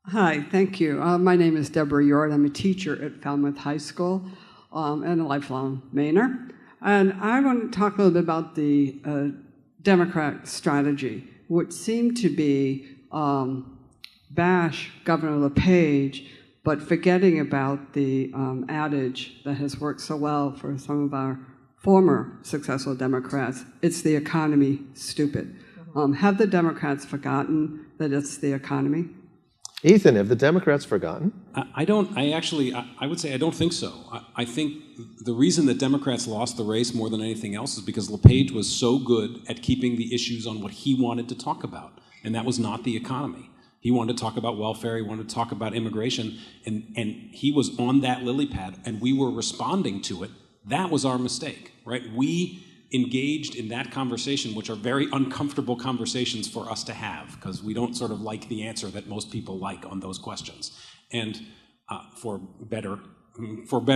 Hi, thank you. My name is Deborah Yord. I'm a teacher at Falmouth High School and a lifelong Mainer. And I want to talk a little bit about the Democrat strategy, which seemed to be bash Governor LePage, but forgetting about the adage that has worked so well for some of our former successful Democrats, it's the economy, stupid. Have the Democrats forgotten that it's the economy? Ethan, have the Democrats forgotten? I would say I don't think so. I think the reason that Democrats lost the race more than anything else is because LePage was so good at keeping the issues on what he wanted to talk about, and that was not the economy. He wanted to talk about welfare, he wanted to talk about immigration, and he was on that lily pad, and we were responding to it. That was our mistake, right? We engaged in that conversation, which are very uncomfortable conversations for us to have, because we don't sort of like the answer that most people like on those questions. And for better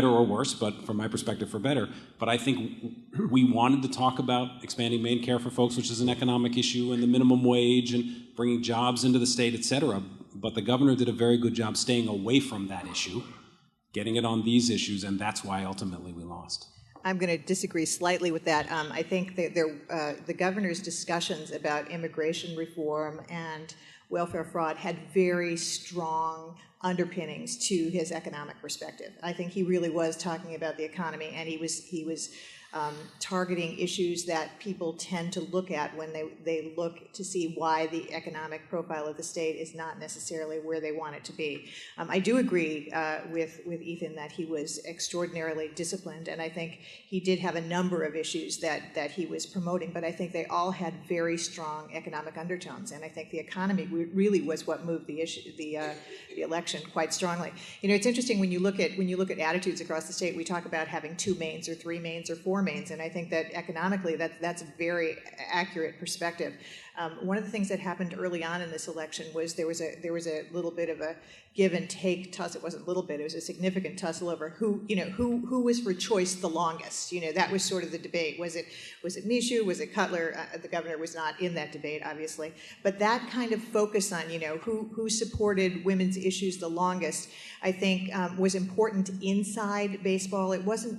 or worse, but from my perspective, for better. But I think we wanted to talk about expanding Maine care for folks, which is an economic issue, and the minimum wage, and bringing jobs into the state, et cetera. But the governor did a very good job staying away from that issue, getting it on these issues, and that's why ultimately we lost. I'm going to disagree slightly with that. I think that the governor's discussions about immigration reform and welfare fraud had very strong underpinnings to his economic perspective. I think he really was talking about the economy, and he was targeting issues that people tend to look at when they look to see why the economic profile of the state is not necessarily where they want it to be. I do agree with Ethan that he was extraordinarily disciplined, and I think he did have a number of issues that he was promoting, but I think they all had very strong economic undertones, and I think the economy really was what moved the election quite strongly. You know, it's interesting when you look at attitudes across the state. We talk about having 2 Maines or 3 Maines or 4 Maines, and I think that economically that's a very accurate perspective. One of the things that happened early on in this election was there was a little bit of a give and take tussle. It wasn't a little bit; it was a significant tussle over who was for choice the longest. You know, that was sort of the debate. Was it Michoud? Was it Cutler? The governor was not in that debate, obviously. But that kind of focus on who supported women's issues the longest, I think, was important inside baseball.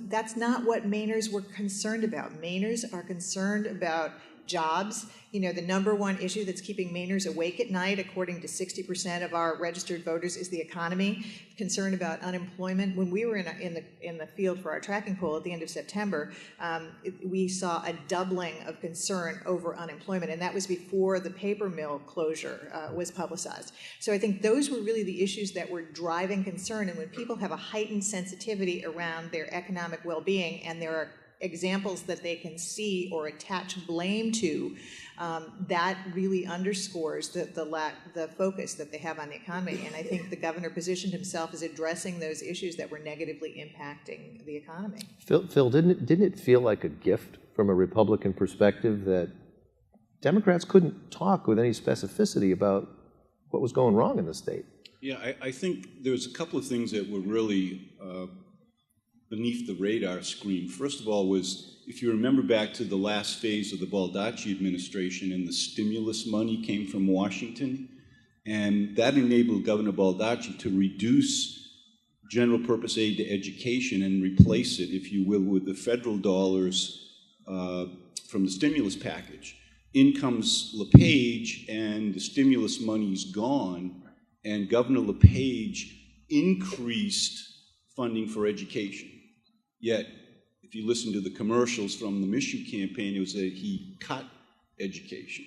That's not what Mainers were concerned about. Mainers are concerned about jobs. You know, the number one issue that's keeping Mainers awake at night, according to 60% of our registered voters, is the economy. Concern about unemployment. When we were in the field for our tracking poll at the end of September, we saw a doubling of concern over unemployment, and that was before the paper mill closure was publicized. So I think those were really the issues that were driving concern, and when people have a heightened sensitivity around their economic well-being, and there are examples that they can see or attach blame to, that really underscores the focus that they have on the economy. And I think the governor positioned himself as addressing those issues that were negatively impacting the economy. Phil, didn't it feel like a gift from a Republican perspective that Democrats couldn't talk with any specificity about what was going wrong in the state? Yeah, I think there's a couple of things that were really beneath the radar screen. First of all was, if you remember back to the last phase of the Baldacci administration, and the stimulus money came from Washington, and that enabled Governor Baldacci to reduce general purpose aid to education and replace it, if you will, with the federal dollars from the stimulus package. In comes LePage, and the stimulus money's gone, and Governor LePage increased funding for education. Yet, if you listen to the commercials from the Michoud campaign, it was that he cut education.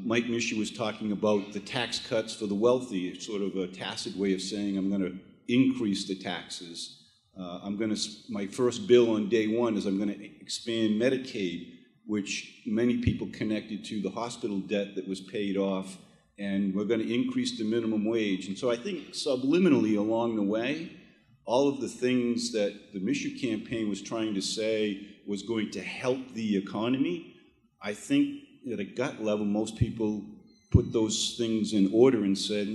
Mike Michoud was talking about the tax cuts for the wealthy. It's sort of a tacit way of saying, I'm going to increase the taxes. My first bill on day one is I'm going to expand Medicaid, which many people connected to the hospital debt that was paid off, and we're going to increase the minimum wage. And so I think subliminally along the way, all of the things that the Michoud campaign was trying to say was going to help the economy, I think at a gut level, most people put those things in order and said,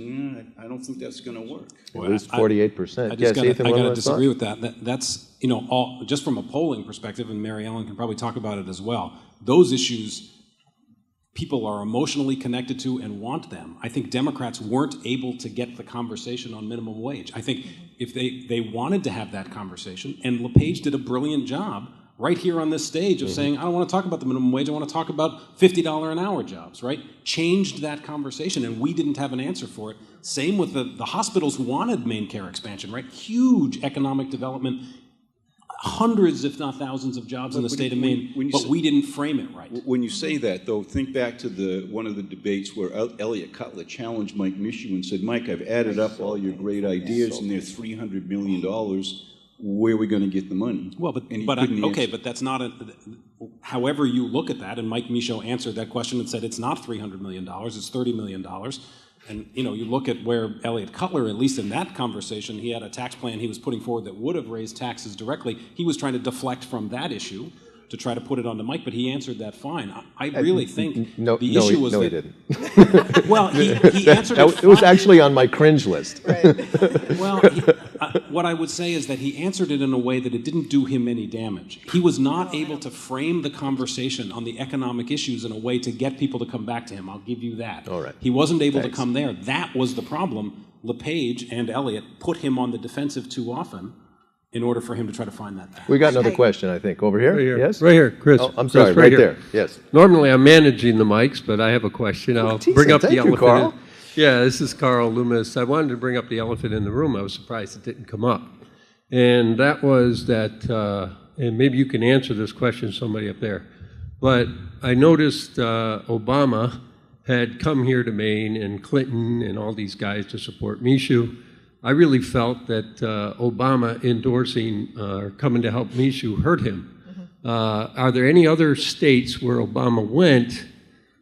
I don't think that's going to work. Well, at least 48%. I got to disagree with that. That's, all, just from a polling perspective, and MaryEllen can probably talk about it as well, those issues people are emotionally connected to and want them. I think Democrats weren't able to get the conversation on minimum wage. I think if they wanted to have that conversation, and LePage did a brilliant job right here on this stage of saying, I don't want to talk about the minimum wage, I want to talk about $50 an hour jobs, right? Changed that conversation, and we didn't have an answer for it. Same with the hospitals wanted Maine care expansion, right? Huge economic development, hundreds, if not thousands, of jobs in the state of Maine, but we didn't frame it right. When you say that, though, think back to one of the debates where Elliot Cutler challenged Mike Michoud and said, Mike, I've added up all your great ideas, and they're $300 million. Where are we going to get the money? Well, but that's not however you look at that, and Mike Michaud answered that question and said it's not $300 million, it's $30 million. And you look at where Elliot Cutler, at least in that conversation, he had a tax plan he was putting forward that would have raised taxes directly. He was trying to deflect from that issue. to try to put it on the mic, but he answered that fine. I really think No, the issue was he that... didn't. Well, he answered it It was fine. actually on my cringe list. Well, what I would say is that he answered it in a way that it didn't do him any damage. He was not able to frame the conversation on the economic issues in a way to get people to come back to him. I'll give you that. All right. He wasn't able Thanks. to come there. That was the problem. LePage and Elliott put him on the defensive too often in order for him to try to find that back. We got another question, I think. Over here? Right here. Yes? Right here, Chris. Oh, I'm sorry, Chris, right here. there. Yes. Normally I'm managing the mics, but I have a question. I'll Decent. bring up Thank the you, elephant. Carl. Yeah, this is Carl Loomis. I wanted to bring up the elephant in the room. I was surprised it didn't come up. And that was that, and maybe you can answer this question, somebody up there, but I noticed Obama had come here to Maine and Clinton and all these guys to support Mishu. I really felt that Obama endorsing or coming to help Mishu hurt him. Are there any other states where Obama went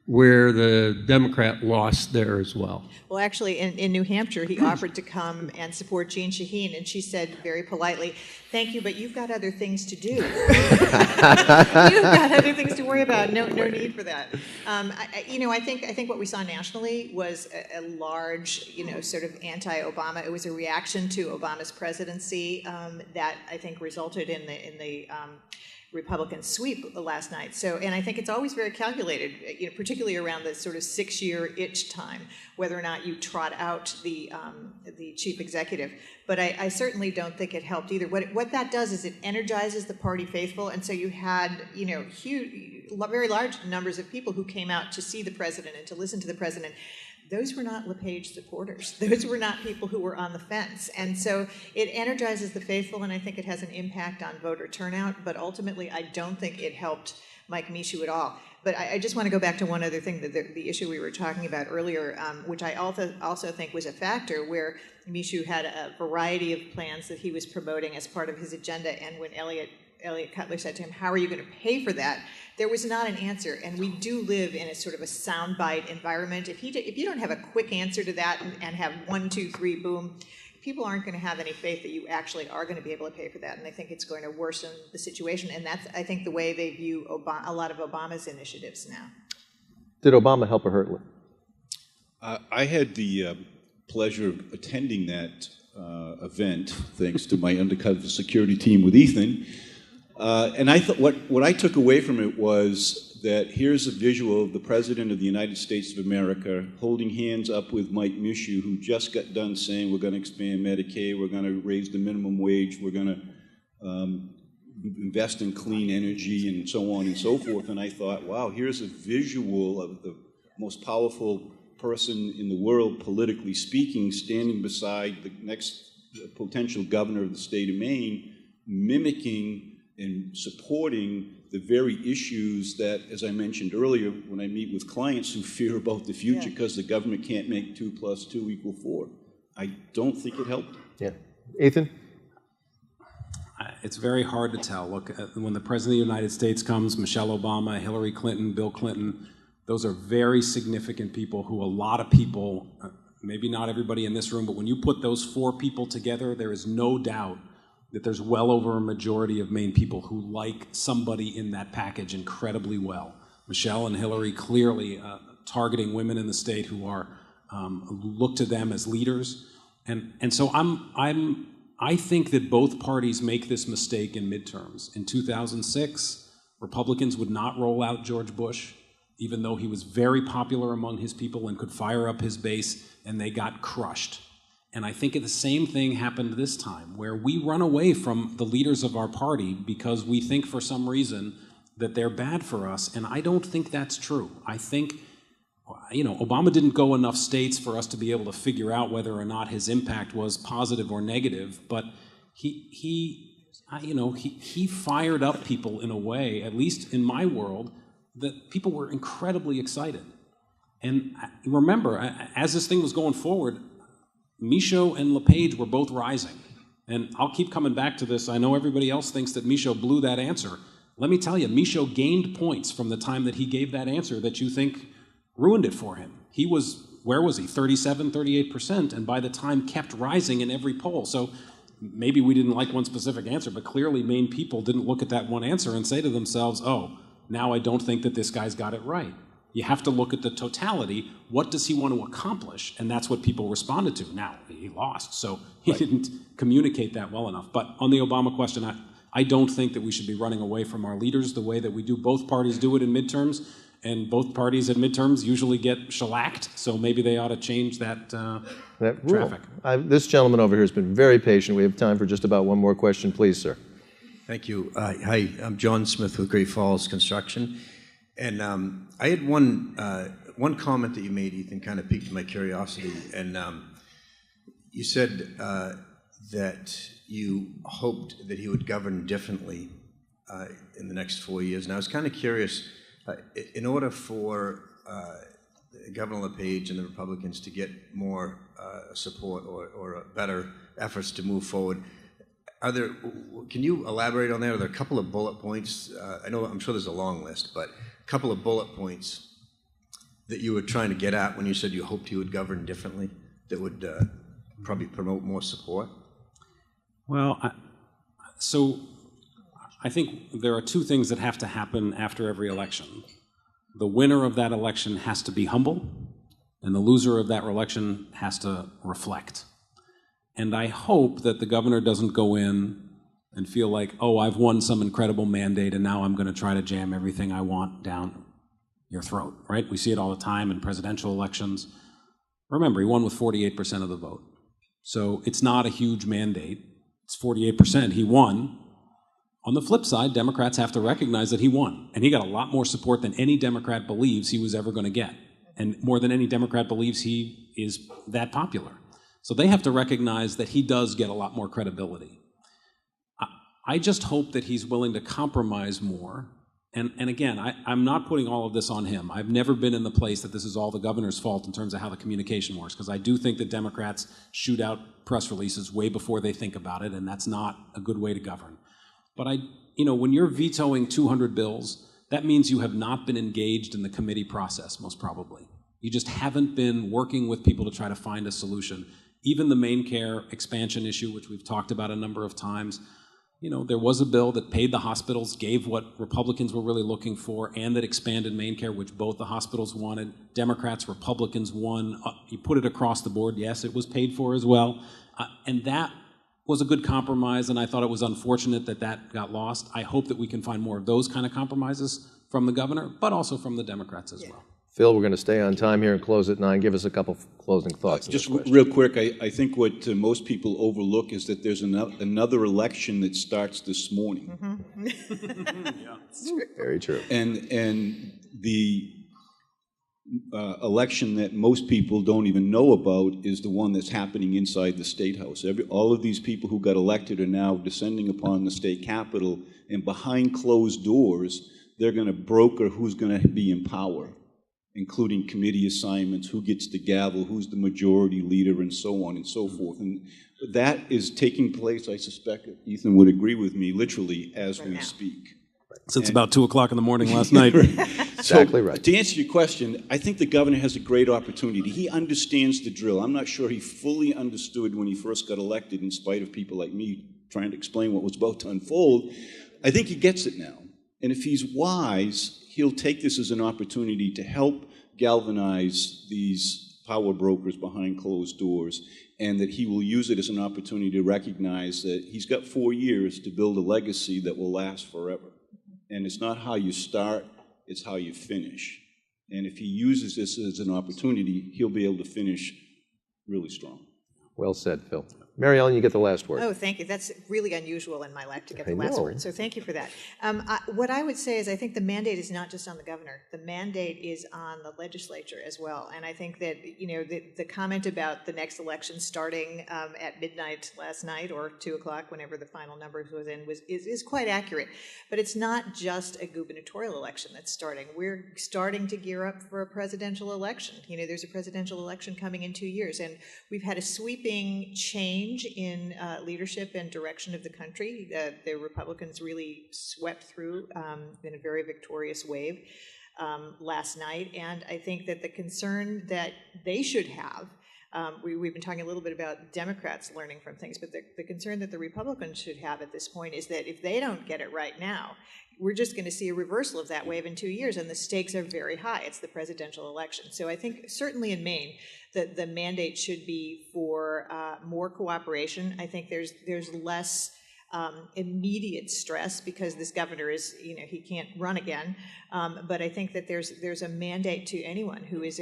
where the Democrat lost there as well? Well, actually, in New Hampshire, he offered to come and support Jean Shaheen, and she said very politely, "Thank you, but you've got other things to do. You've got other things to worry about. No need for that." I think what we saw nationally was a large, sort of anti-Obama. It was a reaction to Obama's presidency that I think resulted in the Republican sweep last night. So, and I think it's always very calculated, particularly around the sort of 6-year itch time, whether or not you trot out the chief executive. But I certainly don't think it helped either. What that does is it energizes the party faithful, and so you had huge, very large numbers of people who came out to see the president and to listen to the president. Those were not LePage supporters. Those were not people who were on the fence. And so it energizes the faithful, and I think it has an impact on voter turnout, but ultimately I don't think it helped Mike Mishu at all. But I just want to go back to one other thing, the issue we were talking about earlier, which I also think was a factor, where Mishu had a variety of plans that he was promoting as part of his agenda, and when Elliott Cutler said to him, "How are you going to pay for that?" there was not an answer. And we do live in a sort of a soundbite environment. If you don't have a quick answer to that and have 1, 2, 3, boom, people aren't going to have any faith that you actually are going to be able to pay for that. And I think it's going to worsen the situation. And that's, I think, the way they view a lot of Obama's initiatives now. Did Obama help or hurt? I had the pleasure of attending that event, thanks to my undercover security team with Ethan. And I thought what I took away from it was that here's a visual of the President of the United States of America holding hands up with Mike Mishu, who just got done saying we're going to expand Medicaid, we're going to raise the minimum wage, we're going to invest in clean energy, and so on and so forth. And I thought, wow, here's a visual of the most powerful person in the world, politically speaking, standing beside the next potential governor of the state of Maine, mimicking and supporting the very issues that, as I mentioned earlier, when I meet with clients who fear about the future because the government can't make 2 + 2 = 4. I don't think it helped. Yeah. Ethan? It's very hard to tell. Look, when the President of the United States comes, Michelle Obama, Hillary Clinton, Bill Clinton, those are very significant people who a lot of people, maybe not everybody in this room, but when you put those 4 people together, there is no doubt that there's well over a majority of Maine people who like somebody in that package incredibly well. Michelle and Hillary clearly targeting women in the state who are look to them as leaders, and so I think that both parties make this mistake in midterms. In 2006, Republicans would not roll out George Bush, even though he was very popular among his people and could fire up his base, and they got crushed. And I think the same thing happened this time, where we run away from the leaders of our party because we think for some reason that they're bad for us, and I don't think that's true. I think, Obama didn't go enough states for us to be able to figure out whether or not his impact was positive or negative, but he fired up people in a way, at least in my world, that people were incredibly excited. And remember, as this thing was going forward, Michaud and LePage were both rising. And I'll keep coming back to this. I know everybody else thinks that Michaud blew that answer. Let me tell you, Michaud gained points from the time that he gave that answer that you think ruined it for him. He was, where was he? 37, 38%, and by the time kept rising in every poll. So maybe we didn't like one specific answer, but clearly Maine people didn't look at that one answer and say to themselves, oh, now I don't think that this guy's got it right. You have to look at the totality. What does he want to accomplish? And that's what people responded to. Now, he lost, so he didn't communicate that well enough. But on the Obama question, I don't think that we should be running away from our leaders the way that we do. Both parties do it in midterms, and both parties at midterms usually get shellacked, so maybe they ought to change that traffic. This gentleman over here has been very patient. We have time for just about one more question. Please, sir. Thank you. Hi, I'm John Smith with Great Falls Construction. And I had one comment that you made, Ethan, kind of piqued my curiosity. And you said that you hoped that he would govern differently in the next 4 years. And I was kind of curious, in order for Governor LePage and the Republicans to get more support or better efforts to move forward, can you elaborate on that? Are there a couple of bullet points? I'm sure there's a long list, but a couple of bullet points that you were trying to get at when you said you hoped he would govern differently that would probably promote more support? Well, so I think there are two things that have to happen after every election. The winner of that election has to be humble, and the loser of that election has to reflect. And I hope that the governor doesn't go in and feel like, oh, I've won some incredible mandate and now I'm going to try to jam everything I want down your throat, right? We see it all the time in presidential elections. Remember, he won with 48% of the vote. So it's not a huge mandate. It's 48%. He won. On the flip side, Democrats have to recognize that he won. And he got a lot more support than any Democrat believes he was ever going to get. And more than any Democrat believes he is that popular. So they have to recognize that he does get a lot more credibility. I just hope that he's willing to compromise more. And again, I'm not putting all of this on him. I've never been in the place that this is all the governor's fault in terms of how the communication works, because I do think that Democrats shoot out press releases way before they think about it, and that's not a good way to govern. But when you're vetoing 200 bills, that means you have not been engaged in the committee process, most probably. You just haven't been working with people to try to find a solution. Even the main care expansion issue, which we've talked about a number of times, there was a bill that paid the hospitals, gave what Republicans were really looking for, and that expanded main care, which both the hospitals wanted. Democrats, Republicans won. You put it across the board. Yes, it was paid for as well. And that was a good compromise, and I thought it was unfortunate that that got lost. I hope that we can find more of those kind of compromises from the governor, but also from the Democrats as well. Phil, we're going to stay on time here and close at 9. Give us a couple closing thoughts. Just real quick, I think what most people overlook is that there's another election that starts this morning. Mm-hmm. Yeah. Very true. And the election that most people don't even know about is the one that's happening inside the State House. All of these people who got elected are now descending upon the state capitol, and behind closed doors, they're going to broker who's going to be in power, including committee assignments, who gets the gavel, who's the majority leader, and so on and so forth. And that is taking place, I suspect Ethan would agree with me, literally as we speak. Since about 2 o'clock in the morning last night. Exactly right. To answer your question, I think the governor has a great opportunity. He understands the drill. I'm not sure he fully understood when he first got elected, in spite of people like me trying to explain what was about to unfold. I think he gets it now. And if he's wise, he'll take this as an opportunity to help galvanize these power brokers behind closed doors, and that he will use it as an opportunity to recognize that he's got 4 years to build a legacy that will last forever. And it's not how you start, it's how you finish. And if he uses this as an opportunity, he'll be able to finish really strong. Well said, Phil. MaryEllen, you get the last word. Oh, thank you. That's really unusual in my life to get the last word, so thank you for that. What I would say is I think the mandate is not just on the governor. The mandate is on the legislature as well. And I think that, the comment about the next election starting at midnight last night or 2 o'clock, whenever the final numbers was in, is quite accurate. But it's not just a gubernatorial election that's starting. We're starting to gear up for a presidential election. There's a presidential election coming in 2 years, and we've had a sweeping change in leadership and direction of the country. The Republicans really swept through in a very victorious wave last night, and I think that the concern that they should have we've been talking a little bit about Democrats learning from things, but the concern that the Republicans should have at this point is that if they don't get it right now, we're just going to see a reversal of that wave in 2 years, and the stakes are very high. It's the presidential election. So I think certainly in Maine, the mandate should be for more cooperation. I think there's less immediate stress because this governor is, he can't run again. But I think that there's a mandate to anyone who is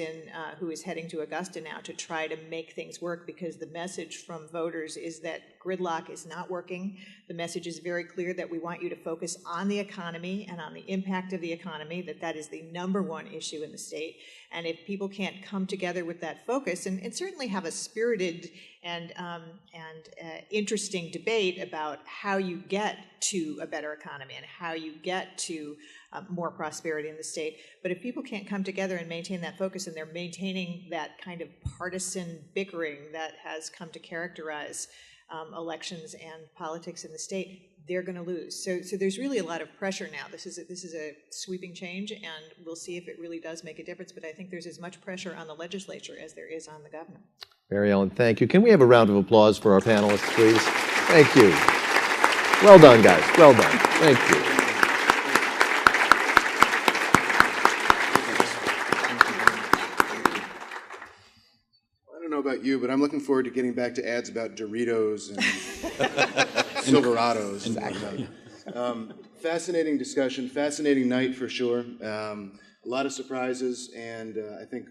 heading to Augusta now to try to make things work, because the message from voters is that gridlock is not working. The message is very clear that we want you to focus on the economy and on the impact of the economy, that is the #1 issue in the state. And if people can't come together with that focus and certainly have a spirited and interesting debate about how you get to a better economy and how you get to more prosperity in the state. But if people can't come together and maintain that focus, and they're maintaining that kind of partisan bickering that has come to characterize elections and politics in the state, they're going to lose. So there's really a lot of pressure now. This is a sweeping change, and we'll see if it really does make a difference. But I think there's as much pressure on the legislature as there is on the governor. MaryEllen, thank you. Can we have a round of applause for our panelists, please? Thank you. Well done, guys. Well done. Thank you. I don't know about you, but I'm looking forward to getting back to ads about Doritos and Silverados. Exactly. Fascinating discussion, fascinating night for sure. A lot of surprises, and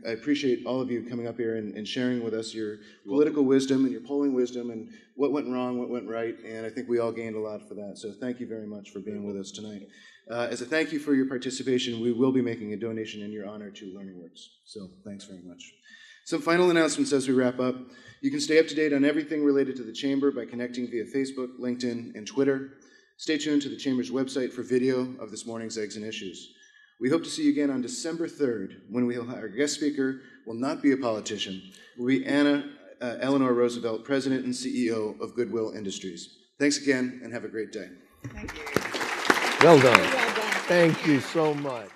I appreciate all of you coming up here and sharing with us your political wisdom and your polling wisdom and what went wrong, what went right, and I think we all gained a lot for that. So thank you very much for being with us tonight. As a thank you for your participation, we will be making a donation in your honor to LearningWorks. So thanks very much. Some final announcements as we wrap up. You can stay up to date on everything related to the Chamber by connecting via Facebook, LinkedIn, and Twitter. Stay tuned to the Chamber's website for video of this morning's Eggs and Issues. We hope to see you again on December 3rd, when our guest speaker will not be a politician. It will be Anna Eleanor Roosevelt, President and CEO of Goodwill Industries. Thanks again, and have a great day. Thank you. Well done. Thank you so much.